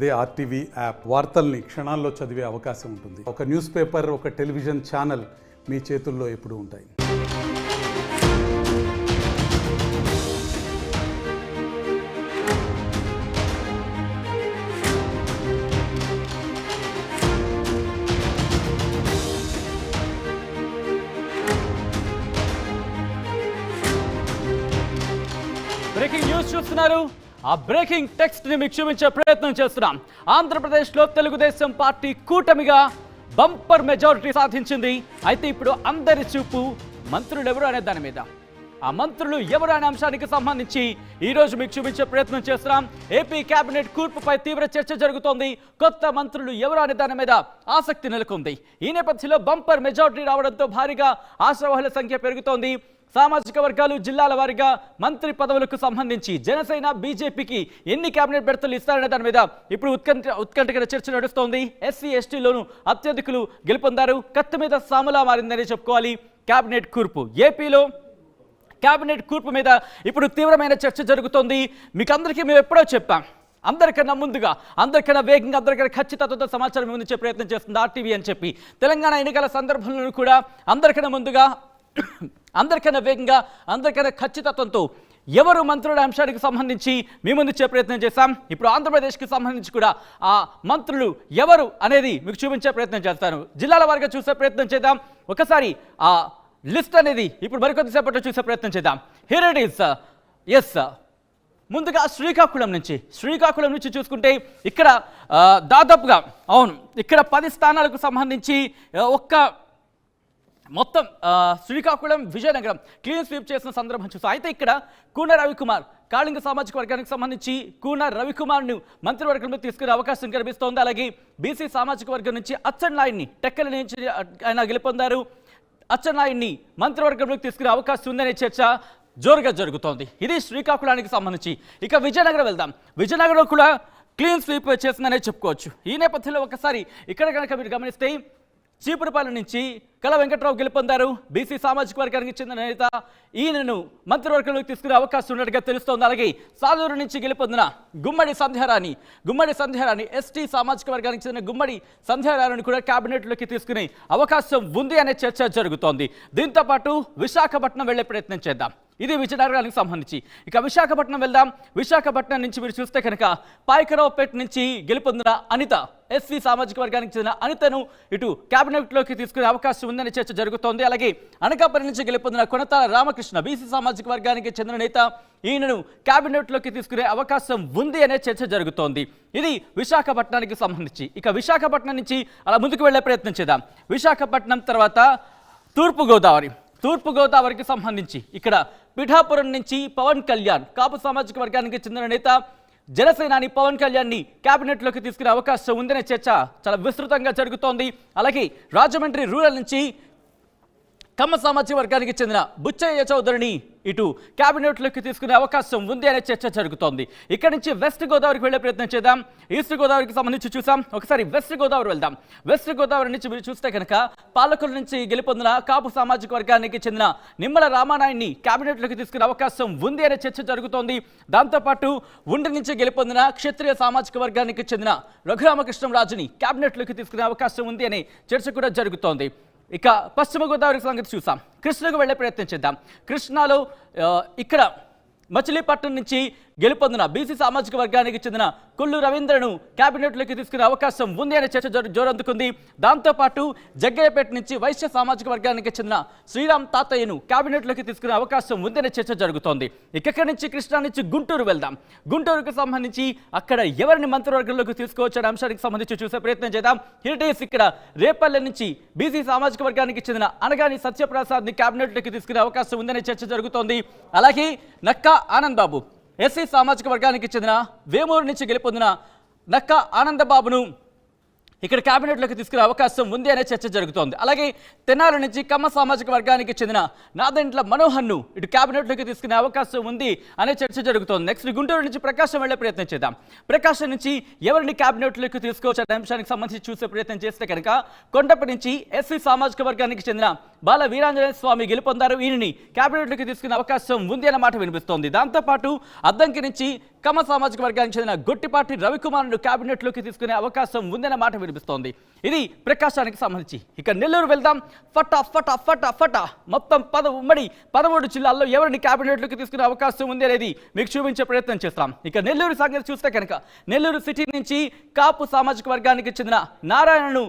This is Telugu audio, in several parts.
అదే ఆర్టీవీ యాప్ వార్తల్ని క్షణాల్లో చదివే అవకాశం ఉంటుంది. ఒక న్యూస్ పేపర్, ఒక టెలివిజన్ ఛానల్ మీ చేతుల్లో ఎప్పుడూ ఉంటాయి. బ్రేకింగ్ న్యూస్ చూస్తున్నారు. ఆ బ్రేకింగ్ టెక్స్ట్ ని మీకు చూపించే ప్రయత్నం చేస్తున్నాం. ఆంధ్రప్రదేశ్లో తెలుగుదేశం పార్టీ కూటమిగా బంపర్ మెజారిటీ సాధించింది. అయితే ఇప్పుడు అందరి చూపు మంత్రులు ఎవరు అనే దాని మీద. ఆ మంత్రులు ఎవరు అనే అంశానికి సంబంధించి ఈ రోజు మీకు చూపించే ప్రయత్నం చేస్తున్నాం. ఏపీ కేబినెట్ కూర్పుపై తీవ్ర చర్చ జరుగుతోంది. కొత్త మంత్రులు ఎవరు అనే దాని మీద ఆసక్తి నెలకొంది. ఈ నేపథ్యంలో బంపర్ మెజారిటీ రావడంతో భారీగా ఆశావహుల సంఖ్య పెరుగుతోంది. సామాజిక వర్గాలు, జిల్లాల వారీగా మంత్రి పదవులకు సంబంధించి జనసేన, బీజేపీకి ఎన్ని కేబినెట్ బెర్తలు ఇస్తారనే దాని మీద ఇప్పుడు ఉత్కంఠకర చర్చ నడుస్తోంది. ఎస్సీ, ఎస్టీలోనూ అత్యధికులు గెలుపొందారు. కత్తి మీద సాములా మారిందని చెప్పుకోవాలి కేబినెట్ కూర్పు. ఏపీలో కేబినెట్ కూర్పు మీద ఇప్పుడు తీవ్రమైన చర్చ జరుగుతోంది. మీకు అందరికీ మేము ఎప్పుడో చెప్పాం, అందరికన్నా ముందుగా, అందరికన్నా వేగంగా, అందరికన్నా ఖచ్చితత్వంతో సమాచారం ముందుంచే ప్రయత్నం చేస్తుంది ఆర్టీవీ అని చెప్పి. తెలంగాణ ఎన్నికల సందర్భంలో కూడా అందరికన్నా ముందుగా, అందరికన్నా వేగంగా, అందరికన్నా ఖచ్చితత్వంతో ఎవరు మంత్రుల అంశానికి సంబంధించి మీ ముందు ఇచ్చే ప్రయత్నం చేశాం. ఇప్పుడు ఆంధ్రప్రదేశ్కి సంబంధించి కూడా ఆ మంత్రులు ఎవరు అనేది మీకు చూపించే ప్రయత్నం చేస్తాను. జిల్లాల వారిగా చూసే ప్రయత్నం చేద్దాం. ఒకసారి ఆ లిస్ట్ అనేది ఇప్పుడు మరికొద్దిసేపట్లో చూసే ప్రయత్నం చేద్దాం. Here it is. ఎస్, ముందుగా శ్రీకాకుళం నుంచి చూసుకుంటే ఇక్కడ దాదాపుగా ఇక్కడ 10 స్థానాలకు సంబంధించి మొత్తం శ్రీకాకుళం, విజయనగరం క్లీన్ స్వీప్ చేసిన సందర్భం చూస్తాం. అయితే ఇక్కడ కూన రవికుమార్, కాళింగ సామాజిక వర్గానికి సంబంధించి కూన రవికుమార్ను మంత్రివర్గంలో తీసుకునే అవకాశం కనిపిస్తోంది. అలాగే బీసీ సామాజిక వర్గం నుంచి అచ్చెన్నాయుడిని, టెక్కల నుంచి ఆయన గెలుపొందారు. అచ్చెన్నాయుడిని మంత్రివర్గంలోకి తీసుకునే అవకాశం ఉందనే చర్చ జోరుగా జరుగుతోంది. ఇది శ్రీకాకుళానికి సంబంధించి. ఇక విజయనగరం వెళ్దాం. విజయనగరం కూడా క్లీన్ స్వీప్ చేసిందనే చెప్పుకోవచ్చు. ఈ నేపథ్యంలో ఒకసారి ఇక్కడ కనుక మీరు గమనిస్తే చీపురుపాలెం నుంచి కళ వెంకట్రావు గెలుపొందారు. బీసీ సామాజిక వర్గానికి చెందిన నేత. ఈయనను మంత్రివర్గంలోకి తీసుకునే అవకాశం ఉన్నట్టుగా తెలుస్తోంది. అలాగే సాలూరు నుంచి గెలుపొందిన గుమ్మడి సంధ్యారాణి ఎస్టీ సామాజిక వర్గానికి చెందిన గుమ్మడి సంధ్యారాణిని కూడా కేబినెట్లోకి తీసుకునే అవకాశం ఉంది అనే చర్చ జరుగుతోంది. దీంతో పాటు విశాఖపట్నం వెళ్లే ప్రయత్నం చేద్దాం. ఇది విజయనగరానికి సంబంధించి. ఇక విశాఖపట్నం వెళ్దాం. విశాఖపట్నం నుంచి మీరు చూస్తే కనుక పాయకరావుపేట నుంచి గెలుపొందిన అనిత, ఎస్సీ సామాజిక వర్గానికి చెందిన అనితను ఇటు కేబినెట్లోకి తీసుకునే అవకాశం ఉందనే చర్చ జరుగుతోంది. అలాగే అనకాపల్లి నుంచి గెలుపొందిన కొనతాల రామకృష్ణ, బీసీ సామాజిక వర్గానికి చెందిన నేత. ఈయనను కేబినెట్లోకి తీసుకునే అవకాశం ఉంది అనే చర్చ జరుగుతోంది. ఇది విశాఖపట్నానికి సంబంధించి. ఇక విశాఖపట్నం నుంచి అలా ముందుకు వెళ్లే ప్రయత్నం చేద్దాం. విశాఖపట్నం తర్వాత తూర్పుగోదావరికి సంబంధించి ఇక్కడ పిఠాపురం నుంచి పవన్ కళ్యాణ్, కాపు సామాజిక వర్గానికి చెందిన నేత. జనసేనాని పవన్ కళ్యాణ్ని కేబినెట్లోకి తీసుకునే అవకాశం ఉందనే చర్చ చాలా విస్తృతంగా జరుగుతోంది. అలాగే రాజమండ్రి రూరల్ నుంచి కమ్మ సామాజిక వర్గానికి చెందిన బుచ్చయ్య చౌదరిని ఇటు కేబినెట్లోకి తీసుకునే అవకాశం ఉంది అనే చర్చ జరుగుతోంది. ఇక్కడ నుంచి వెస్ట్ గోదావరికి వెళ్లే ప్రయత్నం చేద్దాం. ఈస్ట్ గోదావరికి సంబంధించి చూసాం. ఒకసారి వెస్ట్ గోదావరి వెళ్దాం. వెస్ట్ గోదావరి నుంచి మీరు చూస్తే కనుక పాలకుల నుంచి గెలుపొందిన కాపు సామాజిక వర్గానికి చెందిన నిమ్మల రామానాయుడిని కేబినెట్లోకి తీసుకునే అవకాశం ఉంది అనే చర్చ జరుగుతోంది. దాంతోపాటు ఉండి నుంచి గెలుపొందిన క్షత్రియ సామాజిక వర్గానికి చెందిన రఘురామకృష్ణరాజుని కేబినెట్లోకి తీసుకునే అవకాశం ఉంది అనే చర్చ కూడా జరుగుతోంది. ఇక పశ్చిమ గోదావరి సంగతి చూసాం. కృష్ణకు వెళ్లే ప్రయత్నం చేద్దాం. కృష్ణాలో ఇక్కడ మచిలీపట్నం నుంచి గెలుపొందిన బీసీ సామాజిక వర్గానికి చెందిన కొల్లు రవీంద్రను కేబినెట్లోకి తీసుకునే అవకాశం ఉంది అనే చర్చ జోరందుకుంది. దాంతోపాటు జగ్గయ్యపేట నుంచి వైశ్య సామాజిక వర్గానికి చెందిన శ్రీరామ్ తాతయ్యను కేబినెట్లోకి తీసుకునే అవకాశం ఉంది అనే చర్చ జరుగుతోంది. ఇక్కడి నుంచి కృష్ణా నుంచి గుంటూరు వెళ్దాం. గుంటూరుకు సంబంధించి అక్కడ ఎవరిని మంత్రివర్గంలోకి తీసుకోవచ్చు అనే అంశానికి సంబంధించి చూసే ప్రయత్నం చేద్దాం. ఇక్కడ రేపల్లె నుంచి బీసీ సామాజిక వర్గానికి చెందిన అనగాని సత్యప్రసాద్ని కేబినెట్లోకి తీసుకునే అవకాశం ఉందనే చర్చ జరుగుతోంది. అలాగే నక్కా ఆనంద్ బాబు, ఎస్సీ సామాజిక వర్గానికి చెందిన వేమూరు నుంచి గెలుపొందిన నక్కా ఆనందబాబును ఇక్కడ కేబినెట్లోకి తీసుకునే అవకాశం ఉంది అనే చర్చ జరుగుతోంది. అలాగే తెనాలి నుంచి కమ్మ సామాజిక వర్గానికి చెందిన నాదెండ్ల మనోహర్ను ఇటు కేబినెట్లోకి తీసుకునే అవకాశం ఉంది అనే చర్చ జరుగుతోంది. నెక్స్ట్ గుంటూరు నుంచి ప్రకాశం వెళ్లే ప్రయత్నం చేద్దాం. ప్రకాశం నుంచి ఎవరిని కేబినెట్లోకి తీసుకోవచ్చు అనే అంశానికి సంబంధించి చూసే ప్రయత్నం చేస్తే కనుక కొండపి నుంచి ఎస్సీ సామాజిక వర్గానికి చెందిన బాల వీరాంజనేయ స్వామి గెలుపొందారు. ఈయనని కేబినెట్లోకి తీసుకునే అవకాశం ఉంది అన్న మాట వినిపిస్తోంది. దాంతోపాటు అద్దంకి నుంచి కమ్మ సామాజిక వర్గానికి చెందిన గొట్టిపాటి రవికుమార్ను కేబినెట్లోకి తీసుకునే అవకాశం ఉందన్న మాట వినిపిస్తోంది. ఇది ప్రకాశానికి సంబంధించి. ఇక నెల్లూరు వెళ్దాం. ఫటా ఫటా ఫటా ఫటా మొత్తం 13 జిల్లాల్లో ఎవరిని కేబినెట్లోకి తీసుకునే అవకాశం ఉంది అనేది మీకు చూపించే ప్రయత్నం చేస్తాం. ఇక నెల్లూరు సంగతి చూస్తే కనుక నెల్లూరు సిటీ నుంచి కాపు సామాజిక వర్గానికి చెందిన నారాయణను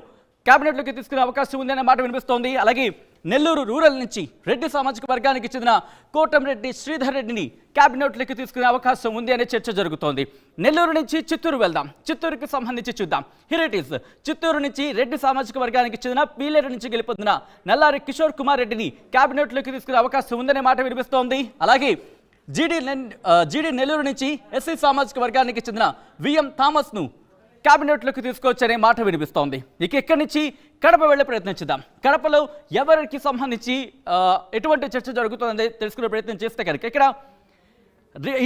కేబినెట్లోకి తీసుకునే అవకాశం ఉంది అనే మాట వినిపిస్తోంది. అలాగే నెల్లూరు రూరల్ నుంచి రెడ్డి సామాజిక వర్గానికి చెందిన కోటంరెడ్డి శ్రీధర్ రెడ్డిని కేబినెట్లోకి తీసుకునే అవకాశం ఉంది అనే చర్చ జరుగుతోంది. నెల్లూరు నుంచి చిత్తూరు వెళ్దాం. చిత్తూరుకి సంబంధించి చూద్దాం. Here it is. చిత్తూరు నుంచి రెడ్డి సామాజిక వర్గానికి చెందిన పీలేరు నుంచి గెలుపొందిన నల్లారి కిషోర్ కుమార్ రెడ్డిని కేబినెట్లోకి తీసుకునే అవకాశం ఉందనే మాట వినిపిస్తోంది. అలాగే జీడీ నెల్లూరు నుంచి ఎస్సీ సామాజిక వర్గానికి చెందిన విఎం థామస్ను కేబినెట్లోకి తీసుకొచ్చనే మాట వినిపిస్తోంది. ఇక ఇక్కడి నుంచి కడప వెళ్ళే ప్రయత్నించుదాం. కడపలో ఎవరికి సంబంధించి ఎటువంటి చర్చ జరుగుతుందని తెలుసుకునే ప్రయత్నం చేస్తే కనుక ఇక్కడ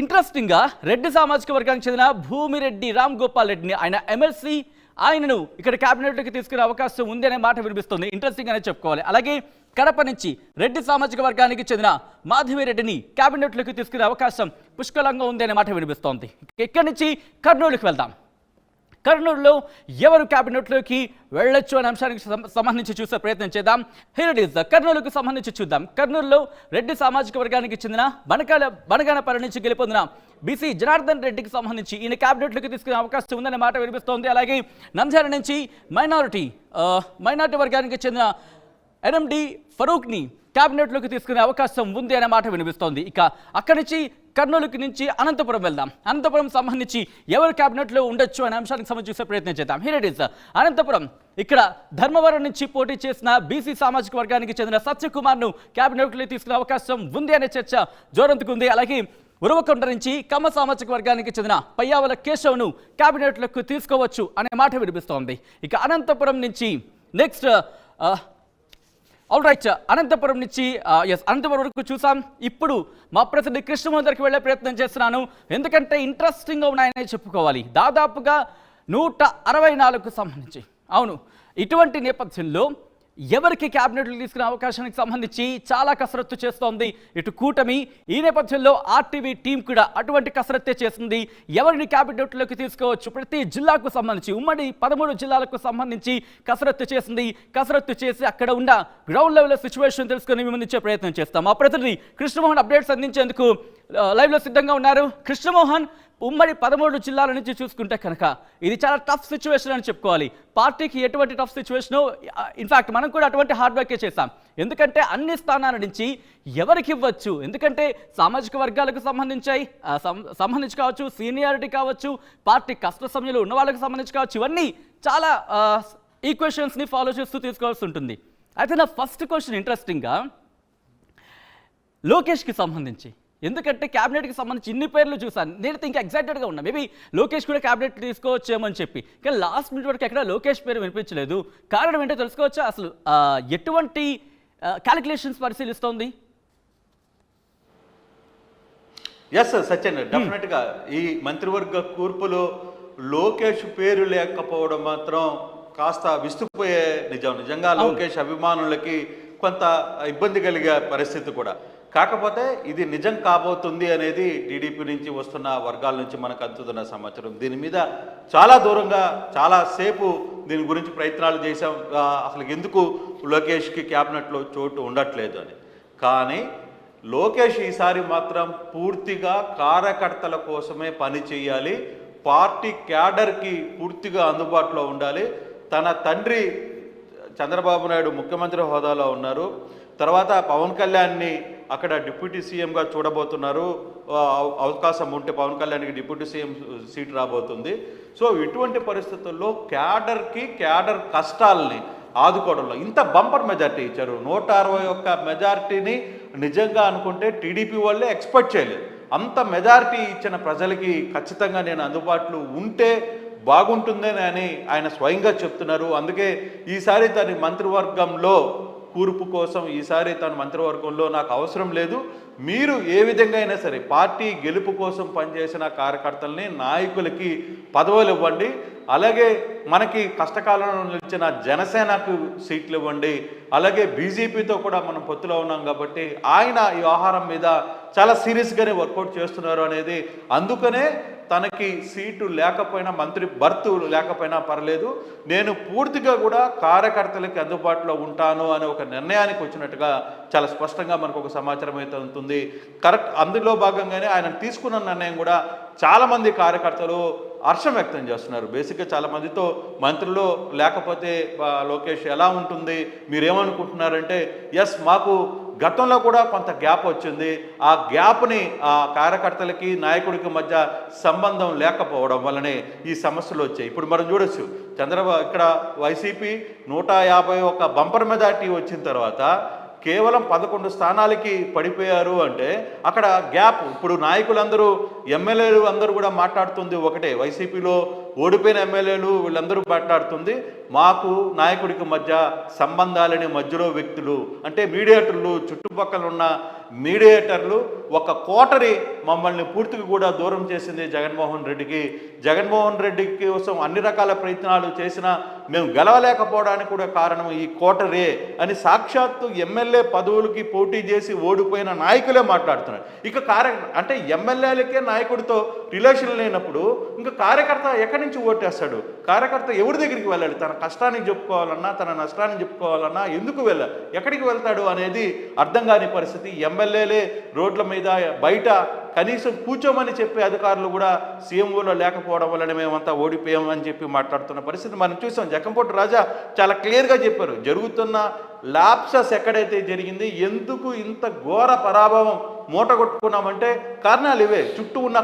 ఇంట్రెస్టింగ్గా రెడ్డి సామాజిక వర్గానికి చెందిన భూమిరెడ్డి రామ్ గోపాల్ రెడ్డిని ఆయన ఎమ్మెల్సీ ఆయనను ఇక్కడ కేబినెట్లోకి తీసుకునే అవకాశం ఉంది అనే మాట వినిపిస్తుంది. ఇంట్రెస్టింగ్ అనే చెప్పుకోవాలి. అలాగే కడప నుంచి రెడ్డి సామాజిక వర్గానికి చెందిన మాధవిరెడ్డిని కేబినెట్లోకి తీసుకునే అవకాశం పుష్కలంగా ఉంది అనే మాట వినిపిస్తోంది. ఇక్కడి నుంచి కర్నూలుకి వెళ్దాం. కర్నూలులో ఎవరు కేబినెట్లోకి వెళ్ళొచ్చు అనే అంశానికి సంబంధించి చూసే ప్రయత్నం చేద్దాం. Here it is. కర్నూలుకు సంబంధించి చూద్దాం. కర్నూలులో రెడ్డి సామాజిక వర్గానికి చెందిన బనగానపల్లి నుంచి గెలుపొందిన బీసీ జనార్దన్ రెడ్డికి సంబంధించి ఈయన కేబినెట్లోకి తీసుకునే అవకాశం ఉందనే మాట వినిపిస్తోంది. అలాగే నంద్యాల నుంచి మైనారిటీ వర్గానికి చెందిన ఎన్ఎండి ఫరూక్ని కేబినెట్లోకి తీసుకునే అవకాశం ఉంది అనే మాట వినిపిస్తోంది. ఇక అక్కడి నుంచి కర్నూలుకి నుంచి అనంతపురం వెళ్దాం. అనంతపురం సంబంధించి ఎవరు కేబినెట్లో ఉండొచ్చు అనే అంశానికి సంబంధించి చూసే ప్రయత్నం చేద్దాం. Here it is. అనంతపురం ఇక్కడ ధర్మవరం నుంచి పోటీ చేసిన బీసీ సామాజిక వర్గానికి చెందిన సత్యకుమార్ను కేబినెట్లో తీసుకునే అవకాశం ఉంది అనే చర్చ జోరందుకుంది. అలాగే ఉరవకొండ నుంచి కమ్మ సామాజిక వర్గానికి చెందిన పయ్యావల కేశవ్ను కేబినెట్లోకి తీసుకోవచ్చు అనే మాట వినిపిస్తోంది. ఇక అనంతపురం నుంచి నెక్స్ట్ ఆల్ రైట్, అనంతపురం నుంచి అనంతపురం వరకు చూసాం. ఇప్పుడు మా ప్రతినిధి కృష్ణమోహన్ దగ్గరికి వెళ్ళే ప్రయత్నం చేస్తున్నాను. ఎందుకంటే ఇంట్రెస్టింగ్గా ఉన్నాయనే చెప్పుకోవాలి. దాదాపుగా 164కు సంబంధించి అవును, ఇటువంటి నేపథ్యంలో ఎవరికి క్యాబినెట్లు తీసుకునే అవకాశానికి సంబంధించి చాలా కసరత్తు చేస్తోంది ఇటు కూటమి. ఈ నేపథ్యంలో ఆర్టీవీ టీం కూడా అటువంటి కసరత్తే చేస్తుంది. ఎవరిని క్యాబినెట్లోకి తీసుకోవచ్చు, ప్రతి జిల్లాకు సంబంధించి ఉమ్మడి 13 జిల్లాలకు సంబంధించి కసరత్తు చేసింది. కసరత్తు చేసి అక్కడ ఉన్న గ్రౌండ్ లెవెల్ సిచ్యువేషన్ తెలుసుకొని మేము అందించే ప్రయత్నం చేస్తాం. మా ప్రతినిధి కృష్ణమోహన్ అప్డేట్స్ అందించేందుకు లైవ్లో సిద్ధంగా ఉన్నారు. కృష్ణమోహన్, ఉమ్మడి 13 జిల్లాల నుంచి చూసుకుంటే కనుక ఇది చాలా టఫ్ సిచ్యువేషన్ అని చెప్పుకోవాలి. పార్టీకి ఎటువంటి టఫ్ సిచ్యువేషను, ఇన్ఫ్యాక్ట్ మనం కూడా అటువంటి హార్డ్ వర్కే చేస్తాం. ఎందుకంటే అన్ని స్థానాల నుంచి ఎవరికి ఇవ్వచ్చు, ఎందుకంటే సామాజిక వర్గాలకు సంబంధించి కావచ్చు, సీనియారిటీ కావచ్చు, పార్టీ కష్ట సమయంలో ఉన్న వాళ్ళకి సంబంధించి కావచ్చు, ఇవన్నీ చాలా ఈక్వేషన్స్ని ఫాలో చేస్తూ తీసుకోవాల్సి ఉంటుంది. అయితే నా ఫస్ట్ క్వశ్చన్ ఇంట్రెస్టింగ్గా లోకేష్కి సంబంధించి, ఎందుకంటే క్యాబినెట్కి సంబంధించి ఇన్ని పేర్లు చూసాను. నేనైతే ఇంకా ఎగ్జైటెడ్గా ఉన్నా, మేబీ లోకేష్ కూడా క్యాబినెట్ తీసుకోవచ్చేమని చెప్పి. కానీ లాస్ట్ మినిట్ వరకు ఎక్కడ లోకేష్ పేరు వినిపించలేదు. కారణం ఏంటో తెలుసుకోవచ్చా? అసలు ఎటువంటి క్యాలిక్యులేషన్స్ పరిశీలిస్తోంది? ఎస్ సచిన్, డెఫినెట్గా ఈ మంత్రివర్గ కూర్పులో లోకేష్ పేరు లేకపోవడం మాత్రం కాస్త విస్తుపోయే నిజంగా లోకేష్ అభిమానులకి కొంత ఇబ్బంది కలిగే పరిస్థితి కూడా. కాకపోతే ఇది నిజం కాబోతుంది అనేది టీడీపీ నుంచి వస్తున్న వర్గాల నుంచి మనకు అందుతున్న సమాచారం. దీని మీద చాలా దూరంగా చాలా సేపు దీని గురించి ప్రయత్నాలు చేశాం, అసలు ఎందుకు లోకేష్కి క్యాబినెట్లో చోటు ఉండట్లేదు అని. కానీ లోకేష్ ఈసారి మాత్రం పూర్తిగా కార్యకర్తల కోసమే పని చేయాలి, పార్టీ క్యాడర్కి పూర్తిగా అందుబాటులో ఉండాలి. తన తండ్రి చంద్రబాబు నాయుడు ముఖ్యమంత్రి హోదాలో ఉన్నారు, తర్వాత పవన్ కళ్యాణ్ని అక్కడ డిప్యూటీ సీఎంగా చూడబోతున్నారు. అవకాశం ఉంటే పవన్ కళ్యాణ్కి డిప్యూటీ సీఎం సీట్ రాబోతుంది. సో ఇటువంటి పరిస్థితుల్లో క్యాడర్ కష్టాలని ఆదుకోవడంలో ఇంత బంపర్ మెజార్టీ ఇచ్చారు. 161 మెజార్టీని నిజంగా అనుకుంటే టీడీపీ వాళ్ళే ఎక్స్పెక్ట్ చేయలేదు. అంత మెజారిటీ ఇచ్చిన ప్రజలకి ఖచ్చితంగా నేను అందుబాటులో ఉంటే బాగుంటుందని అని ఆయన స్వయంగా చెప్తున్నారు. అందుకే ఈసారి తన మంత్రివర్గంలో కూర్పు కోసం ఈసారి తన మంత్రివర్గంలో నాకు అవసరం లేదు, మీరు ఏ విధంగా అయినా సరే పార్టీ గెలుపు కోసం పనిచేసిన కార్యకర్తల్ని నాయకులకి పదవులు ఇవ్వండి, అలాగే మనకి కష్టకాలంలో నిలిచిన జనసేనకు సీట్లు ఇవ్వండి, అలాగే బీజేపీతో కూడా మనం పొత్తులో ఉన్నాం కాబట్టి ఆయన ఈ వ్యవహారం మీద చాలా సీరియస్గానే వర్కౌట్ చేస్తున్నారు అనేది. అందుకనే తనకి సీటు లేకపోయినా మంత్రి బర్తు లేకపోయినా పర్లేదు, నేను పూర్తిగా కూడా కార్యకర్తలకి అందుబాటులో ఉంటాను అనే ఒక నిర్ణయానికి వచ్చినట్టుగా చాలా స్పష్టంగా మనకు ఒక సమాచారం అయితే ఉంటుంది. కరెక్ట్, అందులో భాగంగానే ఆయన తీసుకున్న నిర్ణయం కూడా చాలామంది కార్యకర్తలు హర్షం వ్యక్తం చేస్తున్నారు. బేసిక్గా చాలామందితో మంత్రులు లేకపోతే లోకేష్ ఎలా ఉంటుంది, మీరేమనుకుంటున్నారంటే ఎస్ మాకు గతంలో కూడా కొంత గ్యాప్ వచ్చింది, ఆ గ్యాప్ని ఆ కార్యకర్తలకి నాయకుడికి మధ్య సంబంధం లేకపోవడం వల్లనే ఈ సమస్యలు వచ్చాయి. ఇప్పుడు మనం చూడొచ్చు, చంద్రబాబు ఇక్కడ వైసీపీ 151 బంపర్ మెజార్టీ వచ్చిన తర్వాత కేవలం 11 స్థానాలకి పడిపోయారు అంటే అక్కడ గ్యాప్. ఇప్పుడు నాయకులందరూ ఎమ్మెల్యేలు అందరూ కూడా మాట్లాడుతుంది ఒకటే, వైసీపీలో ఓడిపోయిన ఎమ్మెల్యేలు వీళ్ళందరూ మాట్లాడుతుంది మాకు నాయకుడికి మధ్య సంబంధాలని మధ్యలో వ్యక్తులు అంటే మీడియేటర్లు, చుట్టుపక్కల ఉన్న మీడియేటర్లు ఒక కోటరి మమ్మల్ని పూర్తిగా కూడా దూరం చేసింది జగన్మోహన్ రెడ్డికి. జగన్మోహన్ రెడ్డి కోసం అన్ని రకాల ప్రయత్నాలు చేసినా మేము గెలవలేకపోవడానికి కూడా కారణం ఈ కోటరే అని సాక్షాత్తు ఎమ్మెల్యే పదవులకి పోటీ చేసి ఓడిపోయిన నాయకులే మాట్లాడుతున్నారు. ఇక అంటే ఎమ్మెల్యేలకే నాయకుడితో రిలేషన్ లేనప్పుడు ఇంకా కార్యకర్త ఎక్కడి నుంచి ఓటేస్తాడు? కార్యకర్త ఎవరి దగ్గరికి వెళ్ళాలి? తన కష్టానికి చెప్పుకోవాలన్నా, తన నష్టాన్ని చెప్పుకోవాలన్నా ఎందుకు వెళ్ళాలి, ఎక్కడికి వెళ్తాడు అనేది అర్థం కాని పరిస్థితి. ఎమ్మెల్యేలే రోడ్ల మీద బయట కనీసం కూర్చోమని చెప్పే అధికారులు కూడా సీఎంఓలో లేకపోవడం వలన మేమంతా ఓడిపోయామని చెప్పి మాట్లాడుతున్న పరిస్థితి మనం చూసాం. జక్కంపూడి రాజా చాలా క్లియర్గా చెప్పారు, జరుగుతున్న ల్యాప్సెస్ ఎక్కడైతే జరిగింది, ఎందుకు ఇంత ఘోర పరాభవం మూటగొట్టుకున్నామంటే కారణాలు ఇవే. చుట్టూ ఉన్న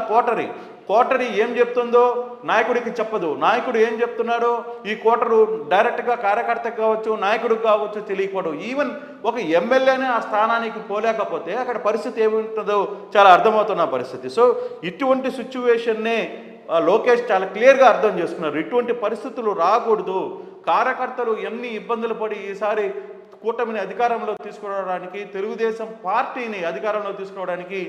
కోటరీ ఏం చెప్తుందో నాయకుడికి చెప్పదు, నాయకుడు ఏం చెప్తున్నాడో ఈ కోటరు డైరెక్ట్గా కార్యకర్తకు కావచ్చు, నాయకుడికి కావచ్చు తెలియకూడదు. ఈవెన్ ఒక ఎమ్మెల్యేనే ఆ స్థానానికి పోలేకపోతే అక్కడ పరిస్థితి ఏముంటుందో చాలా అర్థమవుతున్న పరిస్థితి. సో ఇటువంటి సిచ్యువేషన్నే లోకేష్ చాలా క్లియర్గా అర్థం చేసుకున్నారు. ఇటువంటి పరిస్థితులు రాకూడదు, కార్యకర్తలు ఎన్ని ఇబ్బందులు పడి ఈసారి కూటమిని అధికారంలో తీసుకురావడానికి, తెలుగుదేశం పార్టీని అధికారంలో తీసుకురావడానికి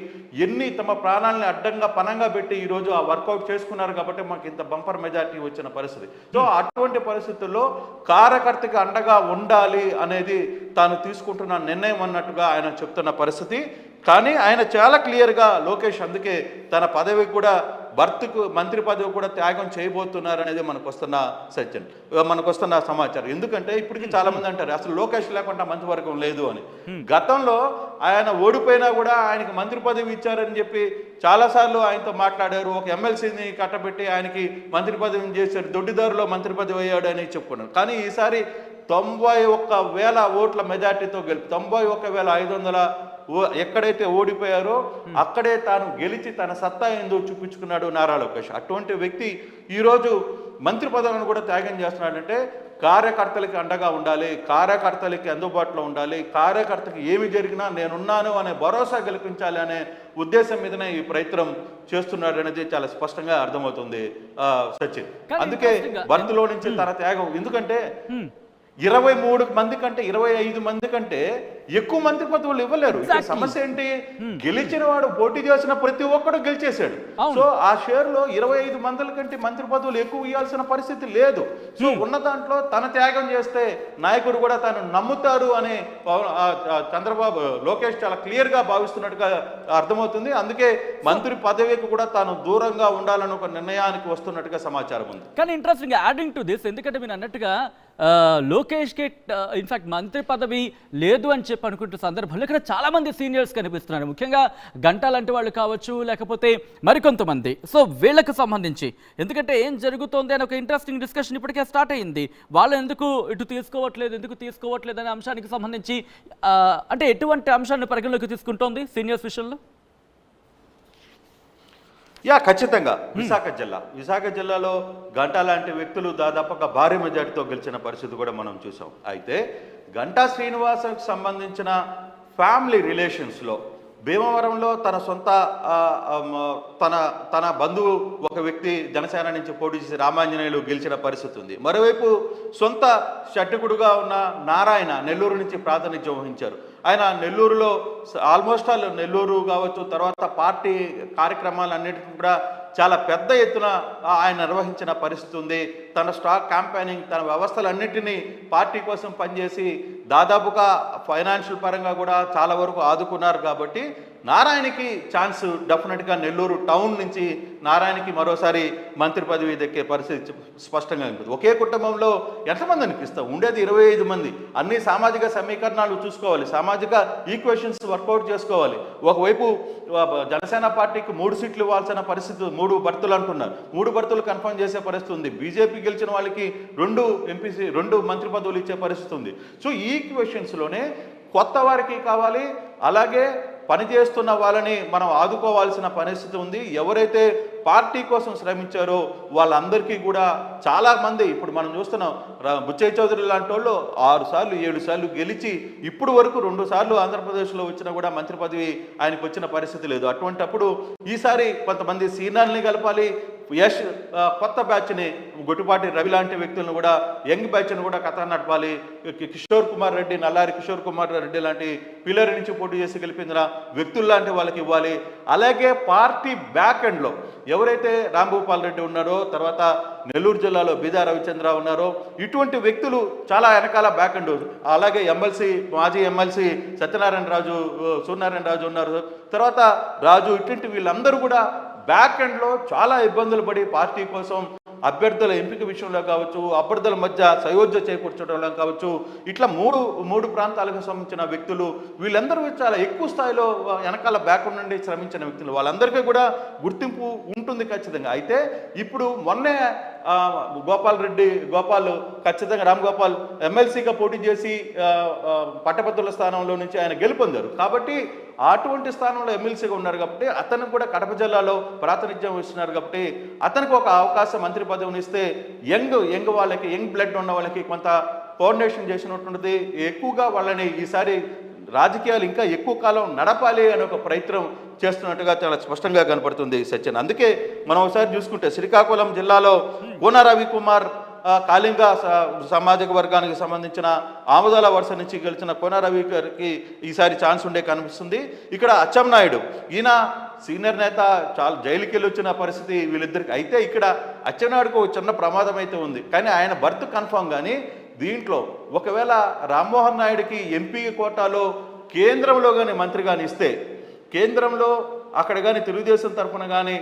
ఎన్ని తమ ప్రాణాలని అడ్డంగా పనంగా పెట్టి ఈరోజు ఆ వర్కౌట్ చేసుకున్నారు కాబట్టి మాకు ఇంత బంపర్ మెజార్టీ వచ్చిన పరిస్థితి. సో అటువంటి పరిస్థితుల్లో కార్యకర్తకి అండగా ఉండాలి అనేది తాను తీసుకుంటున్న నిర్ణయం అన్నట్టుగా ఆయన చెప్తున్న పరిస్థితి. కానీ ఆయన చాలా క్లియర్గా లోకేష్ అందుకే తన పదవి కూడా భర్తకు మంత్రి పదవి కూడా త్యాగం చేయబోతున్నారు అనేది మనకు వస్తున్న సమాచారం. ఎందుకంటే ఇప్పటికీ చాలా మంది అంటారు అసలు లోకేష్ లేకుండా మంత్రివర్గం లేదు అని. గతంలో ఆయన ఓడిపోయినా కూడా ఆయనకి మంత్రి పదవి ఇచ్చారని చెప్పి చాలాసార్లు ఆయనతో మాట్లాడారు. ఒక ఎమ్మెల్సీని కట్టబెట్టి ఆయనకి మంత్రి పదవిని చేశారు, దొడ్డిదారులో మంత్రి పదవి అయ్యాడు అని చెప్పుకున్నారు. కానీ ఈసారి 91,000 ఓట్ల మెజార్టీతో 91,500 ఎక్కడైతే ఓడిపోయారో అక్కడే తాను గెలిచి తన సత్తా ఏందో చూపించుకున్నాడు నారా లోకేష్. అటువంటి వ్యక్తి ఈరోజు మంత్రి పదవిని కూడా త్యాగం చేస్తున్నాడంటే కార్యకర్తలకి అండగా ఉండాలి, కార్యకర్తలకి అందుబాటులో ఉండాలి, కార్యకర్తకి ఏమి జరిగినా నేనున్నాను అనే భరోసా కల్పించాలి అనే ఉద్దేశం మీదనే ఈ ప్రయత్నం చేస్తున్నాడు అనేది చాలా స్పష్టంగా అర్థమవుతుంది సచిన్. అందుకే బంద్లో నుంచి తన త్యాగం, ఎందుకంటే 23 మంది కంటే 25 మంది కంటే ఎక్కువ మంత్రి పదవులు ఇవ్వలేరు. సమస్య ఏంటి, గెలిచిన వాడు పోటీ చేసిన ప్రతి ఒక్కడు గెలిచేశాడు. సో ఆ షేర్ లో 25 మంది కంటే మంత్రి పదవులు ఎక్కువ ఇవ్వాల్సిన పరిస్థితి లేదు. సో ఉన్న దాంట్లో తన త్యాగం చేస్తే నాయకుడు కూడా తాను నమ్ముతారు అని చంద్రబాబు లోకేష్ చాలా క్లియర్ గా భావిస్తున్నట్టుగా అర్థమవుతుంది. అందుకే మంత్రి పదవికి కూడా తాను దూరంగా ఉండాలని ఒక నిర్ణయానికి వస్తున్నట్టుగా సమాచారం ఉంది. కానీ ఇంట్రెస్టింగ్ యాడింగ్ టు దిస్, ఎందుకంటే మీరు అన్నట్టుగా లోకేష్కి ఇన్ఫాక్ట్ మంత్రి పదవి లేదు అని చెప్పి అనుకుంటున్న సందర్భంలో ఇక్కడ చాలామంది సీనియర్స్ కనిపిస్తున్నారు, ముఖ్యంగా గంటా లాంటి వాళ్ళు కావచ్చు, లేకపోతే మరికొంతమంది. సో వీళ్ళకి సంబంధించి ఎందుకంటే ఏం జరుగుతోంది అని ఒక ఇంట్రెస్టింగ్ డిస్కషన్ ఇప్పటికే స్టార్ట్ అయ్యింది. వాళ్ళు ఎందుకు ఇటు తీసుకోవట్లేదు అనే అంశానికి సంబంధించి అంటే ఎటువంటి అంశాన్ని పరిగణలోకి తీసుకుంటోంది సీనియర్స్ విషయంలో? ఖచ్చితంగా విశాఖ జిల్లాలో గంటా లాంటి వ్యక్తులు దాదాపుగా భారీ మెజార్టీతో గెలిచిన పరిస్థితి కూడా మనం చూసాం. అయితే గంటా శ్రీనివాసకి సంబంధించిన ఫ్యామిలీ రిలేషన్స్లో భీమవరంలో తన సొంత తన తన బంధువు ఒక వ్యక్తి జనసేన నుంచి పోటీ చేసి రామాంజనేయులు గెలిచిన పరిస్థితి ఉంది. మరోవైపు సొంత షట్టుకుడుగా ఉన్న నారాయణ నెల్లూరు నుంచి ప్రాతినిధ్యం వహించారు. ఆయన నెల్లూరులో ఆల్మోస్ట్ ఆల్ నెల్లూరు కావచ్చు, తర్వాత పార్టీ కార్యక్రమాలన్నిటికీ కూడా చాలా పెద్ద ఎత్తున ఆయన నిర్వహించిన పరిస్థితి ఉంది. తన స్టాక్ క్యాంపెయినింగ్, తన వ్యవస్థలన్నింటినీ పార్టీ కోసం పనిచేసి దాదాపుగా ఫైనాన్షియల్ పరంగా కూడా చాలా వరకు ఆదుకున్నారు. కాబట్టి నారాయణకి ఛాన్స్ డెఫినెట్గా నెల్లూరు టౌన్ నుంచి నారాయణకి మరోసారి మంత్రి పదవి దక్కే పరిస్థితి స్పష్టంగా ఉంటుంది. ఒకే కుటుంబంలో ఎంతమంది అనిపిస్తాం? ఉండేది 25 మంది. అన్ని సామాజిక సమీకరణాలు చూసుకోవాలి, సామాజిక ఈక్వేషన్స్ వర్కౌట్ చేసుకోవాలి. ఒకవైపు జనసేన పార్టీకి 3 సీట్లు ఇవ్వాల్సిన పరిస్థితి, 3 బర్తులు అంటున్నారు, 3 బర్తులు కన్ఫర్మ్ చేసే పరిస్థితి ఉంది. బీజేపీ గెలిచిన వాళ్ళకి 2 మంత్రి పదవులు ఇచ్చే పరిస్థితి ఉంది. సో ఈ ఈక్వేషన్స్లోనే కొత్త వారికి కావాలి, అలాగే పనిచేస్తున్న వాళ్ళని మనం ఆదుకోవాల్సిన పరిస్థితి ఉంది. ఎవరైతే పార్టీ కోసం శ్రమించారో వాళ్ళందరికీ కూడా చాలామంది ఇప్పుడు మనం చూస్తున్నాం. బుచ్చయ్య చౌదరి లాంటి వాళ్ళు 6 సార్లు 7 సార్లు గెలిచి ఇప్పుడు వరకు 2 సార్లు ఆంధ్రప్రదేశ్లో వచ్చినా కూడా మంత్రి పదవి ఆయనకు వచ్చిన పరిస్థితి లేదు. అటువంటప్పుడు ఈసారి కొంతమంది సీనియర్ని కలపాలి, యష్ కొత్త బ్యాచ్ని, గొట్టిపాటి రవి లాంటి వ్యక్తులను కూడా, యంగ్ బ్యాచ్ని కూడా కథ నడపాలి. కిషోర్ కుమార్ రెడ్డి, నల్లారి కిషోర్ కుమార్ రెడ్డి లాంటి పిల్లర్ నుంచి పోటీ చేసి గెలిపించిన వ్యక్తులు లాంటి వాళ్ళకి ఇవ్వాలి. అలాగే పార్టీ బ్యాక్ ఎండ్లో ఎవరైతే రాంభూపాల్ రెడ్డి ఉన్నారో, తర్వాత నెల్లూరు జిల్లాలో బీదా రవిచంద్ర ఉన్నారో, ఇటువంటి వ్యక్తులు చాలా వెనకాల బ్యాక్ ఎండ్. అలాగే మాజీ ఎమ్మెల్సీ సూర్యనారాయణ రాజు ఉన్నారు, తర్వాత రాజు, ఇటువంటి వీళ్ళందరూ కూడా బ్యాక్ ఎండ్లో చాలా ఇబ్బందులు పడి పార్టీ కోసం అభ్యర్థుల ఎంపిక విషయంలో కావచ్చు, అభ్యర్థుల మధ్య సయోధ్య చేకూర్చడంలో కావచ్చు, ఇట్లా మూడు ప్రాంతాలకు సంబంధించిన వ్యక్తులు, వీళ్ళందరూ చాలా ఎక్కువ స్థాయిలో వెనకాల బ్యాక్గ్రౌండ్ నుండి శ్రమించిన వ్యక్తులు, వాళ్ళందరికీ కూడా గుర్తింపు ఉంటుంది ఖచ్చితంగా. అయితే ఇప్పుడు మొన్నే గోపాల్ ఖచ్చితంగా రామ్ గోపాల్ ఎమ్మెల్సీగా పోటీ చేసి పట్టభద్రుల స్థానంలో నుంచి ఆయన గెలుపొందారు. కాబట్టి అటువంటి స్థానంలో ఎమ్మెల్సీగా ఉన్నారు కాబట్టి, అతను కూడా కడప జిల్లాలో ప్రాతినిధ్యం వహిస్తున్నారు కాబట్టి అతనికి ఒక అవకాశం మంత్రి పదవిని ఇస్తే యంగ్ వాళ్ళకి, యంగ్ బ్లడ్ ఉన్న వాళ్ళకి కొంత కోఆర్డినేషన్ చేసినటువంటిది, ఎక్కువగా వాళ్ళని ఈసారి రాజకీయాలు ఇంకా ఎక్కువ కాలం నడపాలి అనే ఒక ప్రయత్నం చేస్తున్నట్టుగా చాలా స్పష్టంగా కనపడుతుంది సత్యన్. అందుకే మనం ఒకసారి చూసుకుంటే శ్రీకాకుళం జిల్లాలో కోన రవికుమార్ కాళింగ సామాజిక వర్గానికి సంబంధించిన ఆమదాల వరుస నుంచి గెలిచిన కోన రవి గారికి ఈసారి ఛాన్స్ ఉండే కనిపిస్తుంది. ఇక్కడ అచ్చెన్నాయుడు, ఈయన సీనియర్ నేత, చాలా జైలుకి వెళ్ళి వచ్చిన పరిస్థితి వీళ్ళిద్దరికి. అయితే ఇక్కడ అచ్చెన్నాయుడుకు ఒక చిన్న ప్రమాదం అయితే ఉంది, కానీ ఆయన బర్త్ కన్ఫామ్. కానీ దీంట్లో ఒకవేళ రామ్మోహన్ నాయుడికి ఎంపీ కోటాలో కేంద్రంలో కానీ మంత్రి కానీ ఇస్తే, కేంద్రంలో అక్కడ కానీ తెలుగుదేశం తరఫున కానీ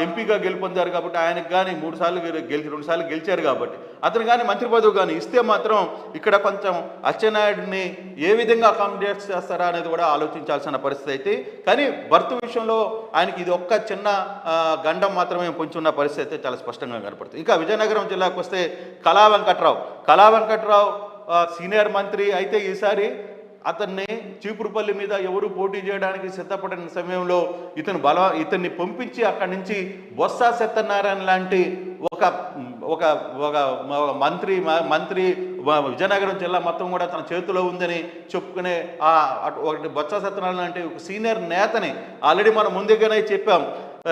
ఎంపీగా గెలుపొందారు కాబట్టి ఆయనకు కానీ 2 సార్లు గెలిచారు కాబట్టి అతను కానీ మంత్రి పదవి కానీ ఇస్తే మాత్రం ఇక్కడ కొంచెం అచ్చెన్నాయుడిని ఏ విధంగా అకామిడేట్ చేస్తారా అనేది కూడా ఆలోచించాల్సిన పరిస్థితి అయితే. కానీ బర్త్ విషయంలో ఆయనకి ఇది ఒక్క చిన్న గండం మాత్రమే పొంచున్న పరిస్థితి అయితే చాలా స్పష్టంగా కనపడుతుంది. ఇంకా విజయనగరం జిల్లాకు వస్తే కళా వెంకట్రావు సీనియర్ మంత్రి. అయితే ఈసారి అతన్ని చీపురుపల్లి మీద ఎవరు పోటీ చేయడానికి సిద్ధపడిన సమయంలో ఇతన్ని పంపించి అక్కడి నుంచి బొత్స సత్యనారాయణ లాంటి ఒక మంత్రి విజయనగరం జిల్లా మొత్తం కూడా తన చేతిలో ఉందని చెప్పుకునే ఒకటి బొత్స సత్యనారాయణ లాంటి ఒక సీనియర్ నేతని ఆల్రెడీ మనం ముందుగానే చెప్పాం.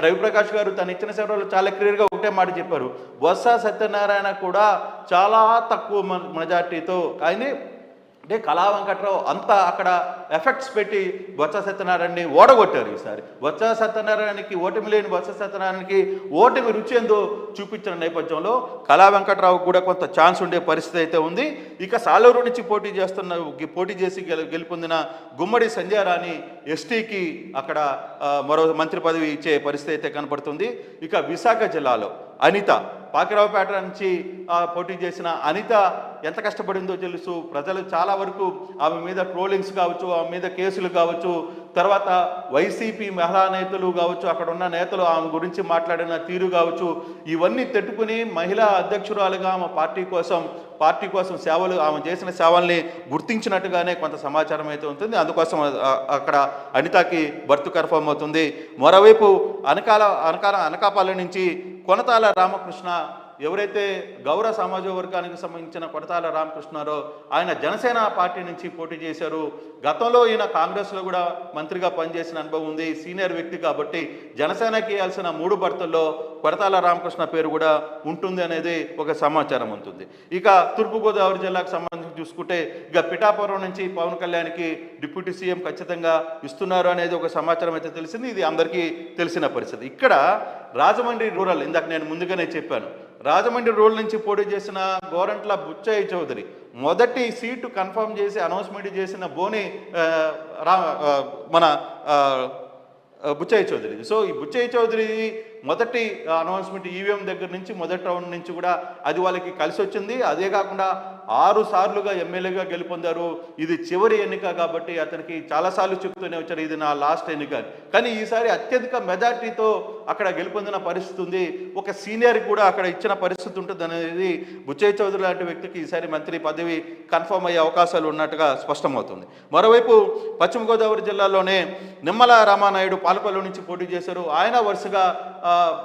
రవిప్రకాష్ గారు తను ఇచ్చిన సేవలు చాలా క్లియర్గా ఒకటే మాట చెప్పారు, బొత్స సత్యనారాయణ కూడా చాలా తక్కువ మెజార్టీతో ఆయన అంటే కళా వెంకట్రావు అంతా అక్కడ ఎఫెక్ట్స్ పెట్టి బొత్స సత్యనారాయణని ఓడగొట్టారు. ఈసారి బొత్స సత్యనారాయణకి ఓటమి లేని బొత్స సత్యనారాయణకి ఓటమి రుచి ఏందో చూపించిన నేపథ్యంలో కళా వెంకట్రావు కూడా కొంత ఛాన్స్ ఉండే పరిస్థితి అయితే ఉంది. ఇక సాలూరు నుంచి పోటీ చేసి గెలుపొందిన గుమ్మడి సంజయ్ రాణి ఎస్టీకి అక్కడ మరో మంత్రి పదవి ఇచ్చే పరిస్థితి అయితే కనపడుతుంది. ఇక విశాఖ జిల్లాలో అనిత, పాకిరావుపేట నుంచి పోటీ చేసిన అనిత ఎంత కష్టపడిందో తెలుసు. ప్రజలు చాలా వరకు ఆమె మీద ట్రోలింగ్స్ కావచ్చు, ఆమె మీద కేసులు కావచ్చు, తర్వాత వైసీపీ మహిళా నేతలు కావచ్చు, అక్కడ ఉన్న నేతలు ఆమె గురించి మాట్లాడిన తీరు కావచ్చు, ఇవన్నీ తట్టుకుని మహిళా అధ్యక్షురాలుగా ఆమె పార్టీ కోసం సేవలు, ఆమె చేసిన సేవల్ని గుర్తించినట్టుగానే కొంత సమాచారం అయితే ఉంటుంది. అందుకోసం అక్కడ అనితకి బర్త్ కన్ఫర్మ్ అవుతుంది. మరోవైపు అనకాపల్లి నుంచి కొనతాల రామకృష్ణ ఎవరైతే గౌర సామాజిక వర్గానికి సంబంధించిన కొడతాల రామకృష్ణారో ఆయన జనసేన పార్టీ నుంచి పోటీ చేశారు. గతంలో ఈయన కాంగ్రెస్లో కూడా మంత్రిగా పనిచేసిన అనుభవం ఉంది, సీనియర్ వ్యక్తి కాబట్టి జనసేనకి ఇవ్వాల్సిన 3 బర్తుల్లో కొడతాల రామకృష్ణ పేరు కూడా ఉంటుంది అనేది ఒక సమాచారం ఉంటుంది. ఇక తూర్పుగోదావరి జిల్లాకు సంబంధించి చూసుకుంటే ఇక పిఠాపురం నుంచి పవన్ కళ్యాణ్కి డిప్యూటీ సీఎం ఖచ్చితంగా ఇస్తున్నారు అనేది ఒక సమాచారం అయితే తెలిసింది. ఇది అందరికీ తెలిసిన పరిస్థితి. ఇక్కడ రాజమండ్రి రూరల్, ఇందాక నేను ముందుగానే చెప్పాను, రాజమండ్రి రూరల్ నుంచి పోటీ చేసిన గోరంట్ల బుచ్చయ్య చౌదరి మొదటి సీటు కన్ఫర్మ్ చేసి అనౌన్స్మెంట్ చేసిన బోని మన బుచ్చయ్య చౌదరి. సో ఈ బుచ్చయ్య చౌదరి మొదటి అనౌన్స్మెంట్ ఈవీఎం దగ్గర నుంచి మొదటి రౌండ్ నుంచి కూడా అది వాళ్ళకి కలిసి వచ్చింది. అదే కాకుండా 6 సార్లుగా ఎమ్మెల్యేగా గెలుపొందారు. ఇది చివరి ఎన్నిక కాబట్టి అతనికి చాలాసార్లు చెప్తూనే వచ్చారు ఇది నా లాస్ట్ ఎన్నిక అని. కానీ ఈసారి అత్యధిక మెజార్టీతో అక్కడ గెలుపొందిన పరిస్థితి ఉంది. ఒక సీనియర్ కూడా అక్కడ ఇచ్చిన పరిస్థితి ఉంటుంది అనేది బుచ్చయ్య చౌదరి లాంటి వ్యక్తికి ఈసారి మంత్రి పదవి కన్ఫర్మ్ అయ్యే అవకాశాలు ఉన్నట్టుగా స్పష్టమవుతుంది. మరోవైపు పశ్చిమ గోదావరి జిల్లాలోనే నిమ్మల రామానాయుడు పాలకొల్లు నుంచి పోటీ చేశారు. ఆయన వరుసగా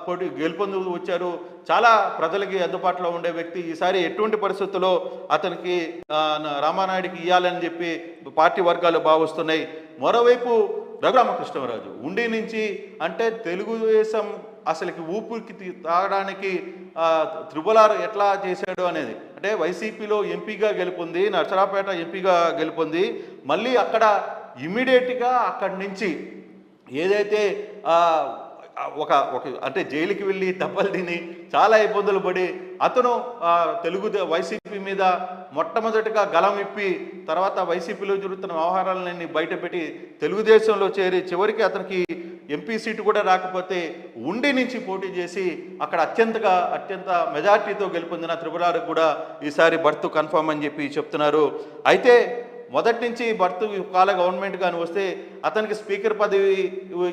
పోటీ గెలుపొందు వచ్చారు. చాలా ప్రజలకి అందుబాటులో ఉండే వ్యక్తి. ఈసారి ఎటువంటి పరిస్థితుల్లో అతనికి రామానాయుడికి ఇవ్వాలని చెప్పి పార్టీ వర్గాలు భావిస్తున్నాయి. మరోవైపు రఘురామకృష్ణరాజు ఉండి నుంచి, అంటే తెలుగుదేశం అసలుకి ఊపిరికి తాగడానికి త్రిపులార్ ఎట్లా చేశాడు అనేది, అంటే వైసీపీలో ఎంపీగా గెలుపొంది, నర్సరాపేట ఎంపీగా గెలుపొంది, మళ్ళీ అక్కడ ఇమ్మీడియట్గా అక్కడి నుంచి ఏదైతే ఒక అంటే జైలుకి వెళ్ళి దెబ్బలు తిని చాలా ఇబ్బందులు పడి అతను వైసీపీ మీద మొట్టమొదటిగా గలం ఇప్పి తర్వాత వైసీపీలో జరుగుతున్న వ్యవహారాలన్నీ బయటపెట్టి తెలుగుదేశంలో చేరి చివరికి అతనికి ఎంపీ సీటు కూడా రాకపోతే ఉండి నుంచి పోటీ చేసి అక్కడ అత్యంత మెజార్టీతో గెలుపొందిన త్రిపురారు కూడా ఈసారి బర్త్ కన్ఫర్మ్ అని చెప్పి చెప్తున్నారు. అయితే మొదటి నుంచి బర్త్ కాల గవర్నమెంట్ కానీ వస్తే అతనికి స్పీకర్ పదవి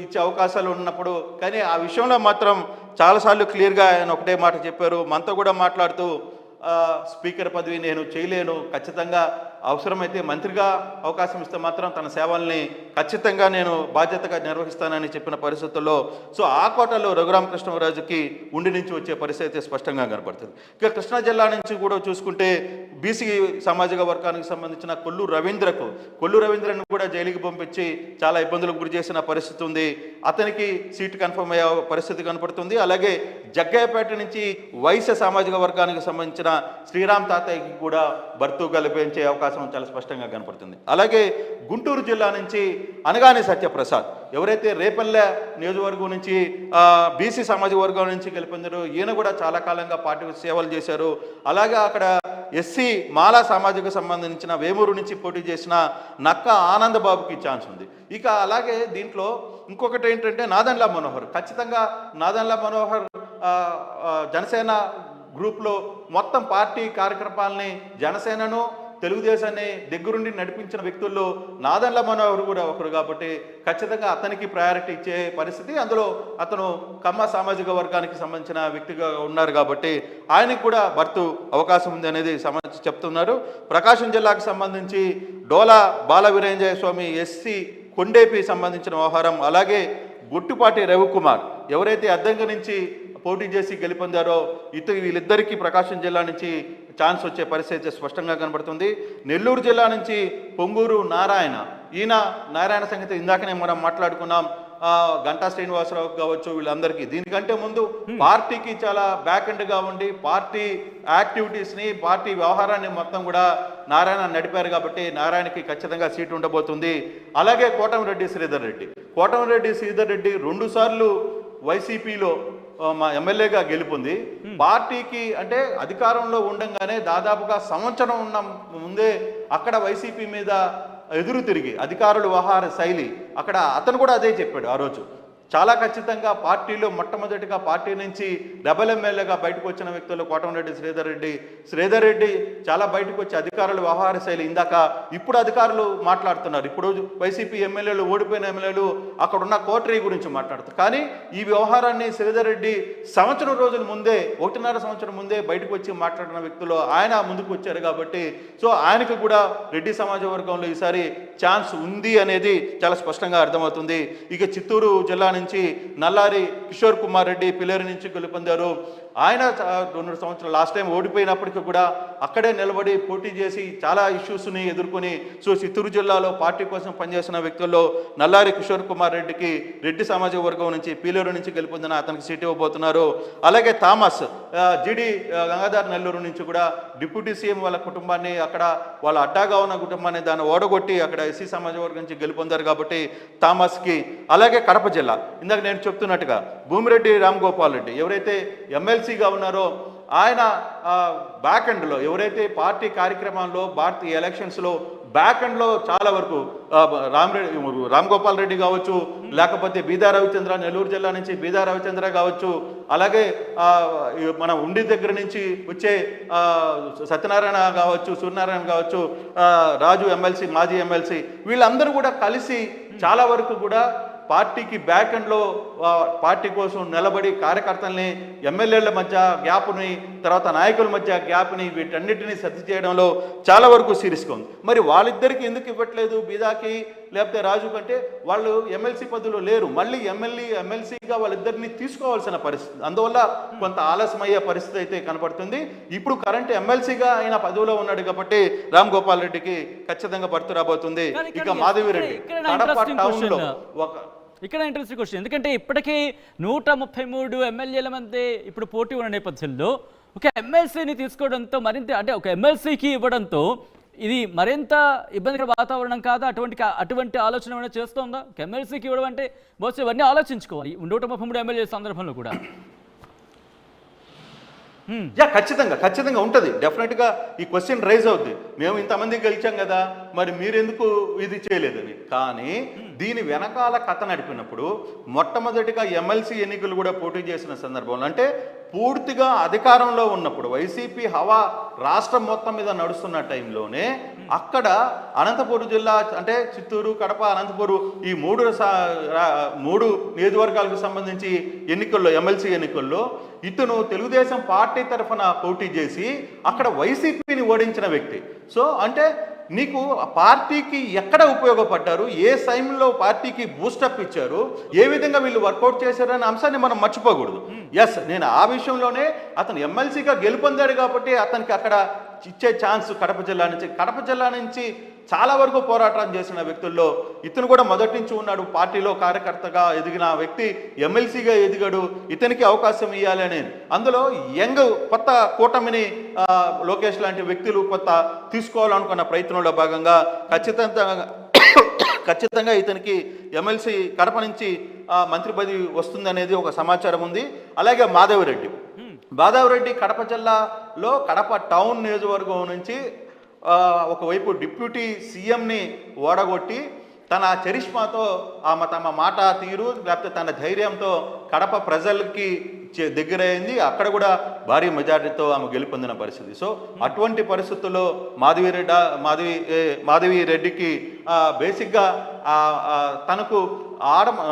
ఇచ్చే అవకాశాలు ఉన్నప్పుడు, కానీ ఆ విషయంలో మాత్రం చాలాసార్లు క్లియర్గా ఆయన ఒకటే మాట చెప్పారు. మనతో కూడా మాట్లాడుతూ స్పీకర్ పదవి నేను చేయలేను, ఖచ్చితంగా అవసరమైతే మంత్రిగా అవకాశం ఇస్తే మాత్రం తన సేవల్ని ఖచ్చితంగా నేను బాధ్యతగా నిర్వహిస్తానని చెప్పిన పరిస్థితుల్లో సో ఆ కోటలో రఘురామకృష్ణరాజుకి ఉండి నుంచి వచ్చే పరిస్థితి స్పష్టంగా కనపడుతుంది. ఇక కృష్ణా జిల్లా నుంచి కూడా చూసుకుంటే బీసీ సామాజిక వర్గానికి సంబంధించిన కొల్లు రవీంద్రను కూడా జైలుకి పంపించి చాలా ఇబ్బందులకు గురి చేసిన పరిస్థితి ఉంది. అతనికి సీటు కన్ఫర్మ్ అయ్యే పరిస్థితి కనపడుతుంది. అలాగే జగ్గయ్యపేట నుంచి వైశ్య సామాజిక వర్గానికి సంబంధించిన శ్రీరామ్ తాతయ్యకి కూడా బర్తు కల్పించే అవకాశం చాలా స్పష్టంగా కనపడుతుంది. అలాగే గుంటూరు జిల్లా నుంచి అనగాని సత్యప్రసాద్ ఎవరైతే రేపల్లె నియోజకవర్గం నుంచి బీసీ సామాజిక వర్గం నుంచి గెలుపొందారో ఈయన కూడా చాలా కాలంగా పార్టీ సేవలు చేశారు. అలాగే అక్కడ ఎస్సీ మాలా సామాజిక సంబంధించిన వేమూరు నుంచి పోటీ చేసిన నక్క ఆనందబాబుకి ఛాన్స్ ఉంది. ఇక అలాగే దీంట్లో ఇంకొకటి ఏంటంటే నాదెండ్ల మనోహర్, ఖచ్చితంగా నాదెండ్ల మనోహర్ జనసేన గ్రూప్లో మొత్తం పార్టీ కార్యక్రమాలని జనసేనను తెలుగుదేశాన్ని దగ్గరుండి నడిపించిన వ్యక్తుల్లో నాదెండ్ల మనోహర్ కూడా ఒకరు కాబట్టి ఖచ్చితంగా అతనికి ప్రయారిటీ ఇచ్చే పరిస్థితి. అందులో అతను కమ్మ సామాజిక వర్గానికి సంబంధించిన వ్యక్తిగా ఉన్నారు కాబట్టి ఆయనకు కూడా బర్తు అవకాశం ఉంది అనేది చెప్తున్నారు. ప్రకాశం జిల్లాకు సంబంధించి డోలా బాల వీరేంజయ స్వామి ఎస్సీ కొండేపి సంబంధించిన వ్యవహారం, అలాగే గుట్టుపాటి రవికుమార్ ఎవరైతే అద్దంకి నుంచి పోటీ చేసి గెలుపొందారో వీళ్ళిద్దరికీ ప్రకాశం జిల్లా నుంచి ఛాన్స్ వచ్చే పరిస్థితి స్పష్టంగా కనబడుతుంది. నెల్లూరు జిల్లా నుంచి పొంగూరు నారాయణ సంగతి ఇందాకనే మనం మాట్లాడుకున్నాం. గంటా శ్రీనివాసరావు కావచ్చు, వీళ్ళందరికీ దీనికంటే ముందు పార్టీకి చాలా బ్యాక్ ఎండ్గా ఉండి పార్టీ యాక్టివిటీస్ని పార్టీ వ్యవహారాన్ని మొత్తం కూడా నారాయణ నడిపారు కాబట్టి నారాయణకి ఖచ్చితంగా సీటు ఉండబోతుంది. అలాగే కోటమిరెడ్డి శ్రీధర్ రెడ్డి 2 సార్లు వైసీపీలో మా ఎమ్మెల్యేగా గెలుపొంది పార్టీకి అంటే అధికారంలో ఉండంగానే దాదాపుగా సంవత్సరం ఉన్న ముందే అక్కడ వైసీపీ మీద ఎదురు తిరిగి అధికారుల వ్యవహార శైలి అక్కడ అతను కూడా అదే చెప్పాడు. ఆ రోజు చాలా ఖచ్చితంగా పార్టీలో మొట్టమొదటిగా పార్టీ నుంచి రెబల్ ఎమ్మెల్యేగా బయటకు వచ్చిన వ్యక్తులు కోటమిరెడ్డి శ్రీధర్ రెడ్డి చాలా బయటకు వచ్చి అధికారుల వ్యవహార శైలి ఇప్పుడు అధికారులు మాట్లాడుతున్నారు. ఇప్పుడు వైసీపీ ఎమ్మెల్యేలు ఓడిపోయిన ఎమ్మెల్యేలు అక్కడున్న కోటరీ గురించి మాట్లాడుతారు. కానీ ఈ వ్యవహారాన్ని శ్రీధర్ రెడ్డి 1.5 రోజుల ముందే 1.5 సంవత్సరం ముందే బయటకు వచ్చి మాట్లాడిన వ్యక్తులు ఆయన ముందుకు వచ్చారు కాబట్టి సో ఆయనకు కూడా రెడ్డి సమాజ వర్గంలో ఈసారి ఛాన్స్ ఉంది అనేది చాలా స్పష్టంగా అర్థమవుతుంది. ఇక చిత్తూరు జిల్లా నుంచి నల్లారి కిషోర్ కుమార్ రెడ్డి పిల్లేరు నుంచి గెలుపొందారు. ఆయన 2 సంవత్సరాలు లాస్ట్ టైం ఓడిపోయినప్పటికీ కూడా అక్కడే నిలబడి పోటీ చేసి చాలా ఇష్యూస్ని ఎదుర్కొని సో చిత్తూరు జిల్లాలో పార్టీ కోసం పనిచేసిన వ్యక్తుల్లో నల్లారి కిషోర్ కుమార్ రెడ్డికి రెడ్డి సామాజిక వర్గం నుంచి పీలేరు నుంచి గెలుపొందిన అతనికి సీట్ ఇవ్వబోతున్నారు. అలాగే థామస్ జిడి గంగాధర్ నెల్లూరు నుంచి కూడా డిప్యూటీ సీఎం వాళ్ళ కుటుంబాన్ని అక్కడ వాళ్ళ అడ్డాగా ఉన్న కుటుంబాన్ని దాన్ని ఓడగొట్టి అక్కడ ఎస్సీ సామాజిక వర్గం నుంచి గెలుపొందారు కాబట్టి థామస్కి. అలాగే కడప జిల్లా ఇందాక నేను చెప్తున్నట్టుగా భూమిరెడ్డి రామ్ గోపాల్ రెడ్డి ఎవరైతే ఎమ్మెల్సీగా ఉన్నారో ఆయన బ్యాక్ ఎండ్లో ఎవరైతే పార్టీ కార్యక్రమాల్లో భారతీయ ఎలక్షన్స్లో బ్యాక్ ఎండ్లో చాలా వరకు రామ్ గోపాల్ రెడ్డి కావచ్చు, లేకపోతే బీదా రవిచంద్ర నెల్లూరు జిల్లా నుంచి బీదా రవిచంద్ర కావచ్చు, అలాగే మన ఉండి దగ్గర నుంచి వచ్చే సత్యనారాయణ కావచ్చు, సూర్యనారాయణ కావచ్చు, రాజు ఎమ్మెల్సీ మాజీ ఎమ్మెల్సీ వీళ్ళందరూ కూడా కలిసి చాలా వరకు కూడా పార్టీకి బ్యాక్ ఎండ్లో పార్టీ కోసం నిలబడి కార్యకర్తల్ని ఎమ్మెల్యేల మధ్య గ్యాప్ని తర్వాత నాయకుల మధ్య గ్యాప్ని వీటన్నిటిని సర్ది చేయడంలో చాలా వరకు సీరియస్గా ఉంది. మరి వాళ్ళిద్దరికి ఎందుకు ఇవ్వట్లేదు బీదాకి లేకపోతే రాజు కంటే వాళ్ళు ఎమ్మెల్సీ పదవిలో లేరు, మళ్ళీ ఎమ్మెల్సీగా వాళ్ళిద్దరిని తీసుకోవాల్సిన పరిస్థితి, అందువల్ల కొంత ఆలస్యమయ్యే పరిస్థితి అయితే కనపడుతుంది. ఇప్పుడు కరెంట్ ఎమ్మెల్సీగా ఆయన పదవిలో ఉన్నాడు కాబట్టి రామ్ గోపాల్ రెడ్డికి ఖచ్చితంగా భర్తీ రాబోతుంది. ఇక మాధవిరెడ్డి కడప టౌన్లో ఇక్కడ ఇంట్రెస్టింగ్ క్వశ్చన్, ఎందుకంటే ఇప్పటికీ 133 ఎమ్మెల్యేల మధ్య ఇప్పుడు పోటీ ఉన్న నేపథ్యంలో ఒక ఎమ్మెల్సీని తీసుకోవడంతో మరింత అంటే ఒక ఎమ్మెల్సీకి ఇవ్వడంతో ఇది మరింత ఇబ్బందికర వాతావరణం కాదా? అటువంటి ఆలోచన ఏమైనా చేస్తుందా? ఒక ఎమ్మెల్సీకి ఇవ్వడం అంటే బహుశా ఇవన్నీ ఆలోచించుకోవాలి 133 ఎమ్మెల్యే సందర్భంలో కూడా. ఖచ్చితంగా ఉంటుంది. డెఫినెట్గా ఈ క్వశ్చన్ రైజ్ అవుద్ది, మేము ఇంతమంది గెలిచాం కదా మరి మీరెందుకు ఇది చేయలేదని. కానీ దీని వెనకాల కథ నడిపినప్పుడు మొట్టమొదటిగా ఎమ్మెల్సీ ఎన్నికలు కూడా పోటీ చేసిన సందర్భంలో అంటే పూర్తిగా అధికారంలో ఉన్నప్పుడు వైసీపీ హవా రాష్ట్రం మొత్తం మీద నడుస్తున్న టైంలోనే అక్కడ అనంతపురం జిల్లా అంటే చిత్తూరు, కడప, అనంతపురం ఈ మూడు నియోజకవర్గాలకు సంబంధించి ఎన్నికల్లో ఎమ్మెల్సీ ఎన్నికల్లో ఇతను తెలుగుదేశం పార్టీ తరఫున పోటీ చేసి అక్కడ వైసీపీని ఓడించిన వ్యక్తి. సో అంటే నీకు పార్టీకి ఎక్కడ ఉపయోగపడ్డారు, ఏ టైంలో పార్టీకి బూస్టప్ ఇచ్చారు, ఏ విధంగా వీళ్ళు వర్కౌట్ చేశారు అనే అంశాన్ని మనం మర్చిపోకూడదు. ఎస్, నేను ఆ విషయంలోనే అతను ఎమ్మెల్సీగా గెలుపొందాడు కాబట్టి అతనికి అక్కడ ఇచ్చే ఛాన్స్ కడప జిల్లా నుంచి చాలా వరకు పోరాటం చేసిన వ్యక్తుల్లో ఇతను కూడా మొదటి నుంచి ఉన్నాడు. పార్టీలో కార్యకర్తగా ఎదిగిన వ్యక్తి ఎమ్మెల్సీగా ఎదిగాడు, ఇతనికి అవకాశం ఇవ్వాలి అనేది. అందులో కొత్త కూటమిని లోకేష్ లాంటి వ్యక్తులు కొత్త తీసుకోవాలనుకున్న ప్రయత్నంలో భాగంగా ఖచ్చితంగా ఇతనికి ఎమ్మెల్సీ కడప నుంచి మంత్రి పదవి వస్తుందనేది ఒక సమాచారం ఉంది. అలాగే మాధవిరెడ్డి కడప జిల్లాలో కడప టౌన్ నియోజకవర్గం నుంచి ఒకవైపు డిప్యూటీ సీఎంని ఓడగొట్టి తన చరిష్మాతో తమ మాట తీరు లేకపోతే తన ధైర్యంతో కడప ప్రజలకి దగ్గరైంది. అక్కడ కూడా భారీ మెజారిటీతో ఆమె గెలుపొందిన పరిస్థితి. సో అటువంటి పరిస్థితుల్లో మాధవి రెడ్డికి బేసిక్గా తనకు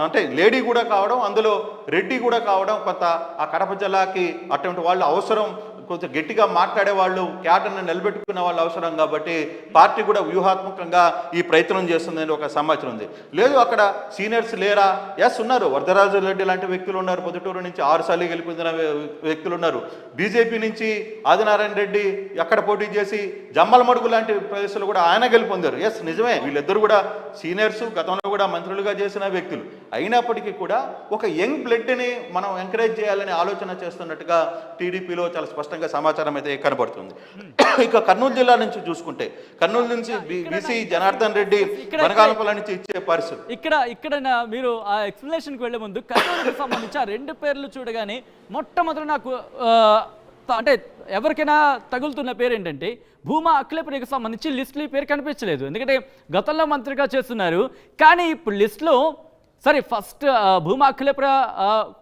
అంటే లేడీ కూడా కావడం, అందులో రెడ్డి కూడా కావడం, కొంత ఆ కడప జిల్లాకి అటువంటి వాళ్ళు అవసరం, కొంచెం గట్టిగా మాట్లాడే వాళ్ళు, క్యాడర్ని నిలబెట్టుకునే వాళ్ళు అవసరం కాబట్టి పార్టీ కూడా వ్యూహాత్మకంగా ఈ ప్రయత్నం చేస్తుందని ఒక సమాచారం ఉంది. లేదు అక్కడ సీనియర్స్ లేరా? ఎస్ ఉన్నారు. వరదరాజు రెడ్డి లాంటి వ్యక్తులు ఉన్నారు, పొద్దుటూరు నుంచి 6 సార్లు గెలిపొందిన వ్యక్తులు ఉన్నారు. బీజేపీ నుంచి ఆదినారాయణ రెడ్డి అక్కడ పోటీ చేసి జమ్మలమడుగు లాంటి ప్రదేశాలు కూడా ఆయన గెలుపొందారు. ఎస్ నిజమే, వీళ్ళిద్దరు కూడా సీనియర్స్, గతంలో కూడా మంత్రులుగా చేసిన వ్యక్తులు. అయినప్పటికీ కూడా ఒక యంగ్ బ్లడ్ని మనం ఎంకరేజ్ చేయాలని ఆలోచన చేస్తున్నట్టుగా టీడీపీలో చాలా స్పష్టంగా సమాచారం అయితే కనబడుతుంది. ఇక కర్నూలు జిల్లా నుంచి చూసుకుంటే కర్నూలు నుంచి బీసీ జనార్దన్ రెడ్డి వనగానపల్లి నుంచి ఇచ్చే పరిస్థితి. ఇక్కడ మీరు ఆ ఎక్స్ప్లెనేషన్కి వెళ్లే ముందు కర్నూలుకి సంబంధించి ఆ 2 పేర్లు చూడగానే మొట్టమొదటి నాకు అంటే ఎవరికైనా తగులుతున్న పేరు ఏంటంటే భూమా అఖిలప్రియకు సంబంధించి లిస్టులో ఈ పేరు కనిపించలేదు. ఎందుకంటే గతంలో మంత్రిగా చేస్తున్నారు, కానీ ఇప్పుడు లిస్టులో సరే ఫస్ట్ భూమా అఖిలప్రియ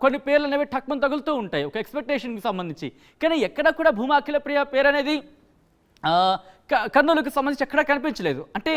కొన్ని పేర్లు అనేవి టక్మని తగులుతూ ఉంటాయి ఒక ఎక్స్పెక్టేషన్కి సంబంధించి, కానీ ఎక్కడ కూడా భూమా అఖిలప్రియ పేరు అనేది కర్నూలుకి సంబంధించి ఎక్కడా కనిపించలేదు. అంటే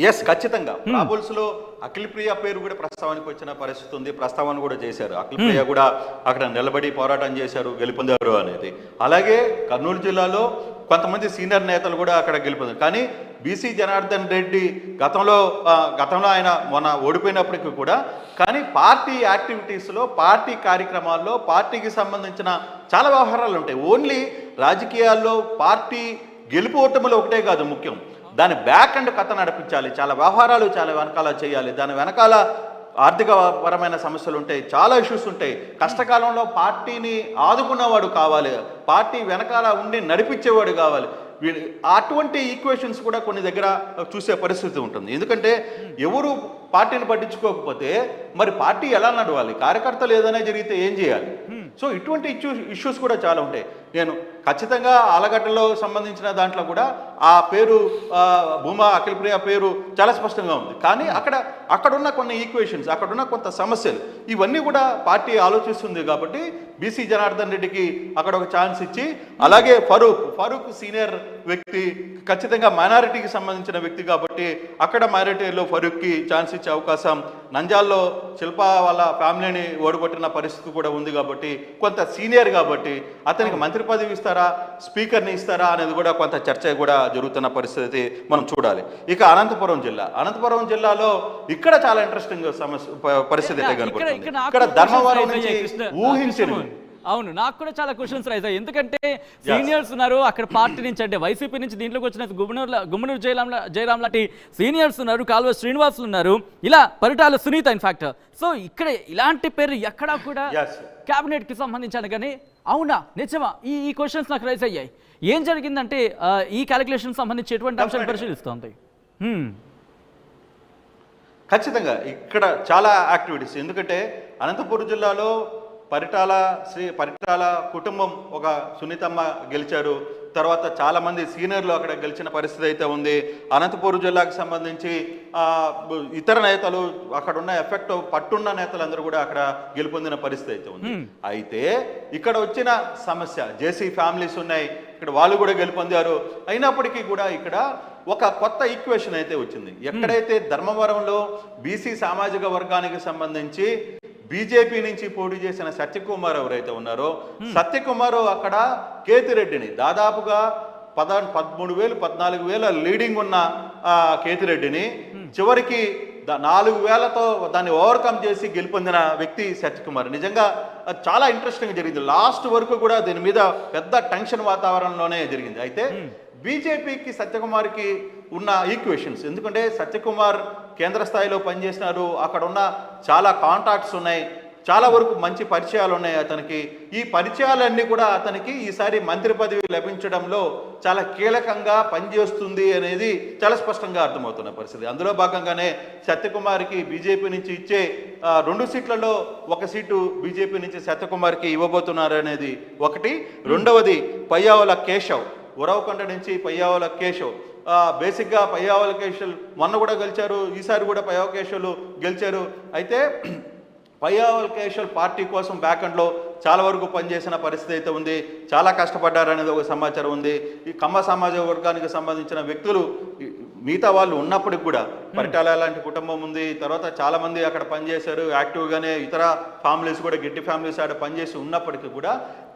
ఎస్ ఖచ్చితంగా రాబుల్స్లో అఖిలప్రియ పేరు కూడా ప్రస్తావనకు వచ్చిన పరిస్థితి ఉంది. ప్రస్తావన కూడా చేశారు, అఖిలప్రియ కూడా అక్కడ నిలబడి పోరాటం చేశారు, గెలుపొందారు అనేది. అలాగే కర్నూలు జిల్లాలో కొంతమంది సీనియర్ నేతలు కూడా అక్కడ గెలిపొందారు. కానీ బీసీ జనార్దన్ రెడ్డి గతంలో ఆయన మొన్న ఓడిపోయినప్పటికీ కూడా కానీ పార్టీ యాక్టివిటీస్లో, పార్టీ కార్యక్రమాల్లో, పార్టీకి సంబంధించిన చాలా వ్యవహారాలు ఉంటాయి. ఓన్లీ రాజకీయాల్లో పార్టీ గెలుపు ఓటములు ఒకటే కాదు ముఖ్యం, దాని బ్యాక్ అండ్ కథ నడిపించాలి. చాలా వ్యవహారాలు చాలా వెనకాల చేయాలి. దాని వెనకాల ఆర్థిక పరమైన సమస్యలు ఉంటాయి, చాలా ఇష్యూస్ ఉంటాయి. కష్టకాలంలో పార్టీని ఆదుకున్నవాడు కావాలి, పార్టీ వెనకాల ఉండి నడిపించేవాడు కావాలి. అటువంటి ఈక్వేషన్స్ కూడా కొన్ని దగ్గర చూసే పరిస్థితి ఉంటుంది. ఎందుకంటే ఎవరు పార్టీని పట్టించుకోకపోతే మరి పార్టీ ఎలా నడవాలి, కార్యకర్తలు ఏదైనా జరిగితే ఏం చేయాలి? సో ఇటువంటి ఇష్యూస్ కూడా చాలా ఉంటాయి. నేను ఖచ్చితంగా ఆలగడ్డలో సంబంధించిన దాంట్లో కూడా ఆ పేరు భూమా అఖిలప్రియ పేరు చాలా స్పష్టంగా ఉంది. కానీ అక్కడున్న కొన్ని ఈక్వేషన్స్, అక్కడున్న కొంత సమస్యలు ఇవన్నీ కూడా పార్టీ ఆలోచిస్తుంది. కాబట్టి బీసీ జనార్దన్ రెడ్డికి అక్కడ ఒక ఛాన్స్ ఇచ్చి, అలాగే ఫరూక్ సీనియర్ వ్యక్తి, ఖచ్చితంగా మైనారిటీకి సంబంధించిన వ్యక్తి కాబట్టి అక్కడ మైనారిటీలో ఫరూక్కి ఛాన్స్ ఇచ్చే అవకాశం, నంద్యాలలో శిల్ప వాళ్ళ ఫ్యామిలీని ఓడగొట్టిన పరిస్థితి కూడా ఉంది కాబట్టి కొంత సీనియర్ కాబట్టి అతనికి మంత్రి పదవి ఇస్తారా, స్పీకర్ని ఇస్తారా అనేది కూడా కొంత చర్చ కూడా జరుగుతున్న పరిస్థితి మనం చూడాలి. ఇక అనంతపురం జిల్లాలో ఇక్కడ చాలా ఇంట్రెస్టింగ్ పరిస్థితి కనపడుతుంది. ఇక్కడ ధర్మవరం నుంచి ఊహించని అవును, నాకు కూడా చాలా క్వశ్చన్స్ రైజ్ అయ్యాయి. ఎందుకంటే సీనియర్స్ ఉన్నారు అక్కడ పార్టీ నుంచి, అంటే వైసీపీ నుంచి దీంట్లోకి వచ్చిన గుమ్మనూరు జయరాం లాంటి సీనియర్స్ ఉన్నారు, కాల్వ శ్రీనివాసులు ఉన్నారు, ఇలా పరిటాల సునీత ఇన్ఫాక్ట్. సో ఇక్కడ ఇలాంటి పేరు ఎక్కడా కూడా క్యాబినెట్ కి సంబంధించాను. కానీ అవునా నిజమా ఈ క్వశ్చన్స్ నాకు రైజ్ అయ్యాయి. ఏం జరిగిందంటే ఈ క్యాలిక్యులేషన్ సంబంధించి ఎటువంటి అంశాలు పరిశీలిస్తుంది? ఖచ్చితంగా ఇక్కడ చాలా యాక్టివిటీస్. ఎందుకంటే అనంతపురం జిల్లాలో పరిటాల కుటుంబం, ఒక సునీతమ్మ గెలిచారు, తర్వాత చాలామంది సీనియర్లు అక్కడ గెలిచిన పరిస్థితి అయితే ఉంది. అనంతపురం జిల్లాకు సంబంధించి ఇతర నేతలు, అక్కడ ఉన్న ఎఫెక్ట్ పట్టున్న నేతలందరూ కూడా అక్కడ గెలుపొందిన పరిస్థితి అయితే ఉంది. అయితే ఇక్కడ వచ్చిన సమస్య, జేసీ ఫ్యామిలీస్ ఉన్నాయి, ఇక్కడ వాళ్ళు కూడా గెలుపొందారు. అయినప్పటికీ కూడా ఇక్కడ ఒక కొత్త ఈక్వేషన్ అయితే వచ్చింది. ఎక్కడైతే ధర్మవరంలో బీసీ సామాజిక వర్గానికి సంబంధించి బీజేపీ నుంచి పోటీ చేసిన సత్యకుమార్ ఎవరైతే ఉన్నారో, సత్యకుమార్ అక్కడ కేతిరెడ్డిని దాదాపుగా 13,000 14,000 లీడింగ్ ఉన్న కేతిరెడ్డిని చివరికి 4,000తో దాన్ని ఓవర్కమ్ చేసి గెలుపొందిన వ్యక్తి సత్యకుమార్. నిజంగా చాలా ఇంట్రెస్టింగ్ జరిగింది. లాస్ట్ వరకు కూడా దీని మీద పెద్ద టెన్షన్ వాతావరణంలోనే జరిగింది. అయితే బీజేపీకి సత్యకుమార్కి ఉన్న ఈక్వేషన్స్, ఎందుకంటే సత్యకుమార్ కేంద్ర స్థాయిలో పనిచేసినారు, అక్కడ ఉన్న చాలా కాంటాక్ట్స్ ఉన్నాయి, చాలా వరకు మంచి పరిచయాలు ఉన్నాయి అతనికి. ఈ పరిచయాలన్నీ కూడా అతనికి ఈసారి మంత్రి పదవి లభించడంలో చాలా కీలకంగా పనిచేస్తుంది అనేది చాలా స్పష్టంగా అర్థమవుతున్న పరిస్థితి. అందులో భాగంగానే సత్యకుమార్కి బీజేపీ నుంచి ఇచ్చే 2 సీట్లలో 1 సీటు బీజేపీ నుంచి సత్యకుమార్కి ఇవ్వబోతున్నారు అనేది ఒకటి. రెండవది పయ్యావుల కేశవ్, ఉరవకొండ నుంచి పయ్యావుల కేశవ్. బేసిక్గా పయ్యావుల కేశవ్ మొన్న కూడా గెలిచారు, ఈసారి కూడా పయ్యావుల కేశవులు గెలిచారు. అయితే పయ్యావుల కేశవ్ పార్టీ కోసం బ్యాక్ఎండ్లో చాలా వరకు పనిచేసిన పరిస్థితి అయితే ఉంది, చాలా కష్టపడ్డారనేది ఒక సమాచారం ఉంది. ఈ కమ్మ సామాజిక వర్గానికి సంబంధించిన వ్యక్తులు మిగతా వాళ్ళు ఉన్నప్పటికి కూడా, పరిటాల లాంటి కుటుంబం ఉంది, తర్వాత చాలామంది అక్కడ పనిచేశారు యాక్టివ్గానే, ఇతర ఫ్యామిలీస్ కూడా గట్టి ఫ్యామిలీస్ ఆడ పనిచేసి ఉన్నప్పటికీ కూడా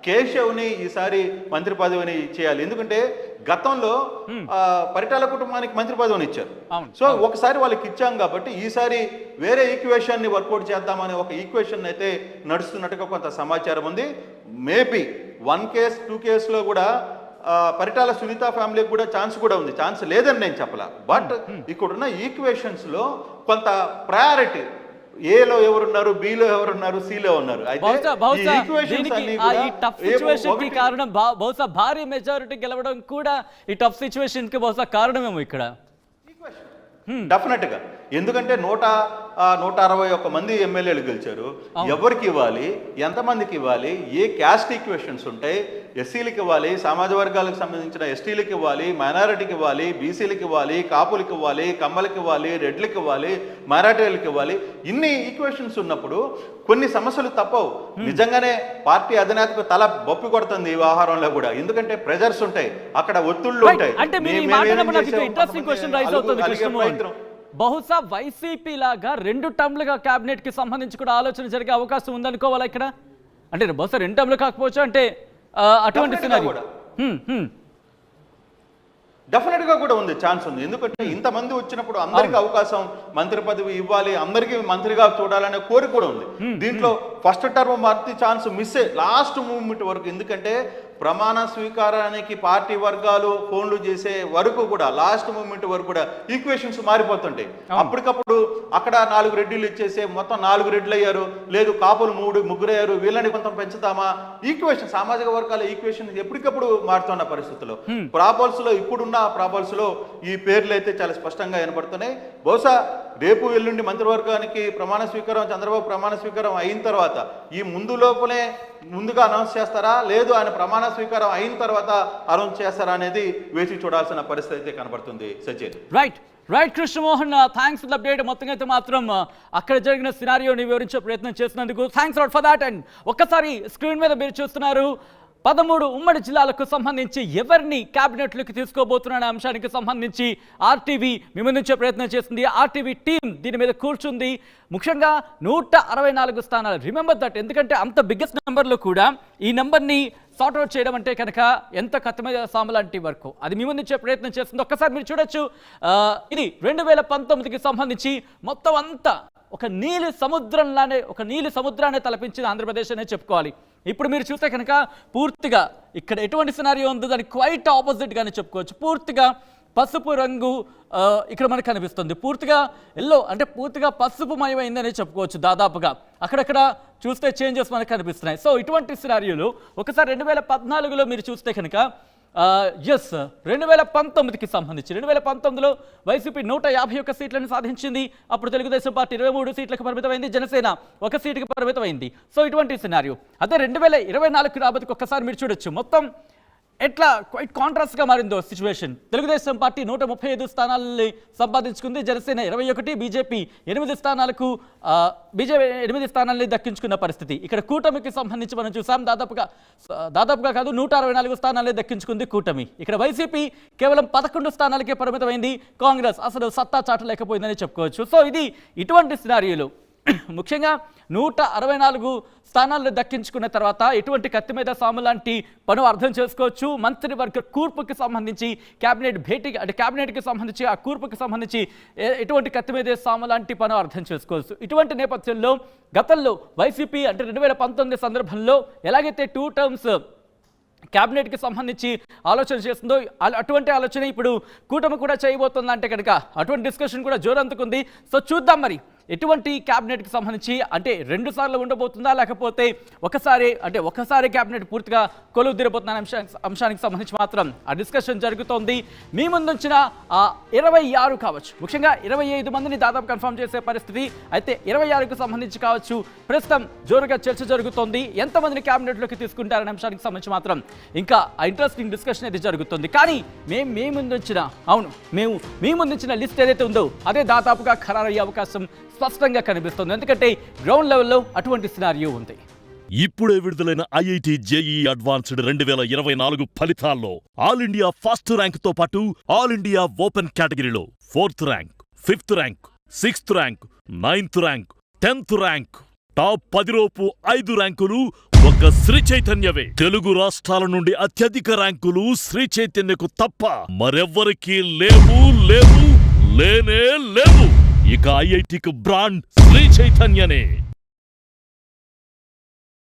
కేశవ్ని ఈసారి మంత్రి పదవిని చేయాలి. ఎందుకంటే గతంలో పరిటాల కుటుంబానికి మంత్రి పదవిని ఇచ్చారు. సో ఒకసారి వాళ్ళకి ఇచ్చాం కాబట్టి ఈసారి వేరే ఈక్వేషన్ని వర్కౌట్ చేద్దామనే ఒక ఈక్వేషన్ అయితే నడుస్తున్నట్టుగా కొంత సమాచారం ఉంది. మేబీ 1 కేస్ 2 కేసులో కూడా పరిటాల సునీత ఫ్యామిలీకి కూడా ఛాన్స్ కూడా ఉంది, ఛాన్స్ లేదని నేను చెప్పలా. బట్ ఇక్కడున్న ఈక్వేషన్స్ లో కొంత ప్రయారిటీ, ఏలో ఎవరున్నారు, బిలో ఎవరున్నారు, సిలో ఉన్నారు. కారణం బహుశా భారీ మెజారిటీ గెలవడం కూడా ఈ టఫ్ సిచ్యువేషన్ కి బహుశా కారణమేమో ఇక్కడ. డెఫినెట్ గా, ఎందుకంటే 161 మంది ఎమ్మెల్యేలు గెలిచారు. ఎవరికి ఇవ్వాలి, ఎంతమందికి ఇవ్వాలి, ఏ క్యాస్ట్ ఈక్వేషన్స్ ఉంటాయి, ఎస్సీలకు ఇవ్వాలి, సామాజిక వర్గాలకు సంబంధించిన ఎస్టీలకు ఇవ్వాలి, మైనారిటీకి ఇవ్వాలి, బీసీలకు ఇవ్వాలి, కాపులకు ఇవ్వాలి, కమ్మలకు ఇవ్వాలి, రెడ్లకు ఇవ్వాలి, మైనారిటీలకు ఇవ్వాలి. ఇన్ని ఈక్వేషన్స్ ఉన్నప్పుడు కొన్ని సమస్యలు తప్పవు. నిజంగానే పార్టీ అధినేతకు తల బొప్పి కొడుతుంది ఈ వ్యవహారంలో కూడా, ఎందుకంటే ప్రెజర్స్ ఉంటాయి, అక్కడ ఒత్తిళ్లు ఉంటాయి. బహుశా వైసీపీ లాగా 2 టర్మ్లుగా క్యాబినెట్ కి సంబంధించి కూడా ఆలోచన జరిగే అవకాశం ఉందనుకోవాలా ఇక్కడ? అంటే బహుశా 2 టర్మ్లు కాకపోవచ్చు, అంటే అటువంటి సినారియో. డెఫినెట్ గా కూడా ఉంది, ఛాన్స్ ఉంది. ఎందుకంటే ఇంతమంది వచ్చినప్పుడు అందరికీ అవకాశం, మంత్రి పదవి ఇవ్వాలి, అందరికీ మంత్రిగా చూడాలనే కోరిక కూడా ఉంది. దీంట్లో ఫస్ట్ టర్మ్ మంత్రి ఛాన్స్ మిస్ లాస్ట్ మూమెంట్ వరకు. ఎందుకంటే ప్రమాణ స్వీకారానికి పార్టీ వర్గాలు ఫోన్లు చేసే వరకు కూడా లాస్ట్ మూమెంట్ వరకు కూడా ఈక్వేషన్స్ మారిపోతుంటాయి. అప్పటికప్పుడు అక్కడ 4 రెడ్డిలు ఇచ్చేసే మొత్తం 4 రెడ్లు అయ్యారు, లేదు కాపులు 3 అయ్యారు, వీళ్ళని కొంత పెంచుతామా, ఈక్వేషన్ సామాజిక వర్గాల ఈక్వేషన్ ఎప్పటికప్పుడు మారుతున్న పరిస్థితుల్లో ప్రాబల్స్ లో ఇప్పుడున్న ప్రాబల్స్ లో ఈ పేర్లు అయితే చాలా స్పష్టంగా వినపడుతున్నాయి. బహుశా రేపు ఎల్లుండి మంత్రివర్గానికి ప్రమాణ స్వీకారం, చంద్రబాబు ప్రమాణ స్వీకారం అయిన తర్వాత ఈ ముందుగా అనౌన్స్ చేస్తారా, లేదు ఆయన ప్రమాణ స్వీకారం అయిన తర్వాత అనౌన్స్ చేస్తారా అనేది వేచి చూడాల్సిన పరిస్థితి అయితే కనబడుతుంది. Sachin right Krishnamohan, thanks for the update. మొత్తంగా అయితే మాత్రం అక్కడ జరిగిన సినారియోని వివరించే ప్రయత్నం చేసినందుకు thanks lot for that. And ఒక్కసారి స్క్రీన్ మీద మీరు చూస్తున్నారు 13 ఉమ్మడి జిల్లాలకు సంబంధించి ఎవరిని క్యాబినెట్లోకి తీసుకోబోతున్న అంశానికి సంబంధించి ఆర్టీవీ మీ ముందుంచే ప్రయత్నం చేస్తుంది. ఆర్టీవీ టీం దీని మీద కూర్చుంది. ముఖ్యంగా 164 స్థానాలు, రిమెంబర్ దట్. ఎందుకంటే అంత బిగ్గెస్ట్ నెంబర్లో కూడా ఈ నెంబర్ని సార్ట్అవుట్ చేయడం అంటే కనుక ఎంత కథమైన సామలాంటి వరకు అది మీ ముందుంచే ప్రయత్నం చేస్తుంది. ఒక్కసారి మీరు చూడొచ్చు, ఇది 2019కి సంబంధించి మొత్తం అంతా ఒక నీలి సముద్రాన్ని తలపించిన ఆంధ్రప్రదేశ్ అనే చెప్పుకోవాలి. ఇప్పుడు మీరు చూస్తే కనుక పూర్తిగా ఇక్కడ ఎటువంటి సినారియో ఉందో దానికి క్వైట్ ఆపోజిట్గానే చెప్పుకోవచ్చు. పూర్తిగా పసుపు రంగు ఇక్కడ మనకు కనిపిస్తుంది, పూర్తిగా ఎల్లో అంటే పూర్తిగా పసుపు మయమైందనే చెప్పుకోవచ్చు. దాదాపుగా అక్కడక్కడ చూస్తే చేంజెస్ మనకు కనిపిస్తున్నాయి. సో ఇటువంటి సినారియోలు ఒకసారి 2014లో మీరు చూస్తే కనుక 2019కి సంబంధించి 2019లో వైసీపీ 151 సీట్లను సాధించింది. అప్పుడు తెలుగుదేశం పార్టీ 23 సీట్లకు పరిమితమైంది, జనసేన 1 సీటుకి పరిమితమైంది. సో ఇటువంటి సినారియో. అదే 2024 రాబోతుకి ఒక్కసారి మీరు చూడొచ్చు మొత్తం ఎట్లా క్వైట్ కాంట్రాస్ట్గా మారిందో సిచ్యువేషన్. తెలుగుదేశం పార్టీ 135 స్థానాలని సంపాదించుకుంది, జనసేన 21, బీజేపీ 8 స్థానాలని దక్కించుకున్న పరిస్థితి. ఇక్కడ కూటమికి సంబంధించి మనం చూసాం, దాదాపుగా కాదు 164 స్థానాలే దక్కించుకుంది కూటమి. ఇక్కడ వైసీపీ కేవలం 11 స్థానాలకే పరిమితమైంది, కాంగ్రెస్ అసలు సత్తా చాటలేకపోయిందని చెప్పుకోవచ్చు. సో ఇది ఇటువంటి సినారియోలు. ముఖ్యంగా 164 స్థానాలను దక్కించుకున్న తర్వాత ఎటువంటి కత్తి మీద సాము లాంటి పను అర్థం చేసుకోవచ్చు. మంత్రివర్గ కూర్పుకి సంబంధించి క్యాబినెట్కి సంబంధించి ఆ కూర్పుకి సంబంధించి ఎటువంటి కత్తి మీద సాము లాంటి పను అర్థం చేసుకోవచ్చు. ఇటువంటి నేపథ్యంలో గతంలో వైసీపీ అంటే 2019 సందర్భంలో ఎలాగైతే 2 టర్మ్స్ క్యాబినెట్కి సంబంధించి ఆలోచన చేస్తుందో అటువంటి ఆలోచన ఇప్పుడు కూటమి కూడా చేయబోతుందంటే కనుక అటువంటి డిస్కషన్ కూడా జోరందుకుంది. సో చూద్దాం మరి ఎటువంటి క్యాబినెట్కి సంబంధించి, అంటే 2 సార్లు ఉండబోతుందా, లేకపోతే ఒకసారి క్యాబినెట్ పూర్తిగా కొలువు తీరబోతున్న అంశానికి సంబంధించి మాత్రం ఆ డిస్కషన్ జరుగుతోంది. మీ ముందుంచిన 26 కావచ్చు, ముఖ్యంగా 25 మందిని దాదాపు కన్ఫర్మ్ చేసే పరిస్థితి. అయితే 26కు సంబంధించి కావచ్చు ప్రస్తుతం జోరుగా చర్చ జరుగుతోంది. ఎంతమందిని క్యాబినెట్లోకి తీసుకుంటారనే అంశానికి సంబంధించి మాత్రం ఇంకా ఇంట్రెస్టింగ్ డిస్కషన్ అయితే జరుగుతుంది. కానీ మేము మీ ముందుంచిన లిస్ట్ ఏదైతే ఉందో అదే దాదాపుగా ఖరారయ్యే అవకాశం స్పష్టంగా కనిపిస్తుంది. ఎందుకంటే గ్రౌండ్ లెవెల్లో అటువంటి సినారియో ఉంది. ఇప్పుడే విడుదలైన ఐఐటి జేఈఈ అడ్వాన్స్డ్ 2024 ఫలితాల్లో ఆల్ ఇండియా ఫస్ట్ ర్యాంక్ తో పాటు ఆల్ ఇండియా ఓపెన్ కేటగిరీలో 4th rank, 5th rank, 6th rank, 9th rank, 10th rank, top 10 లోపు 5 ర్యాంకులు ఒక్క శ్రీ చైతన్యవే. తెలుగు రాష్ట్రాల నుండి అత్యధిక ర్యాంకులు శ్రీ చైతన్యకు తప్ప మరెవ్వరికీ లేనే లేవు. ఇక ఐఐటికి బ్రాండ్ శ్రీ చైతన్యనే.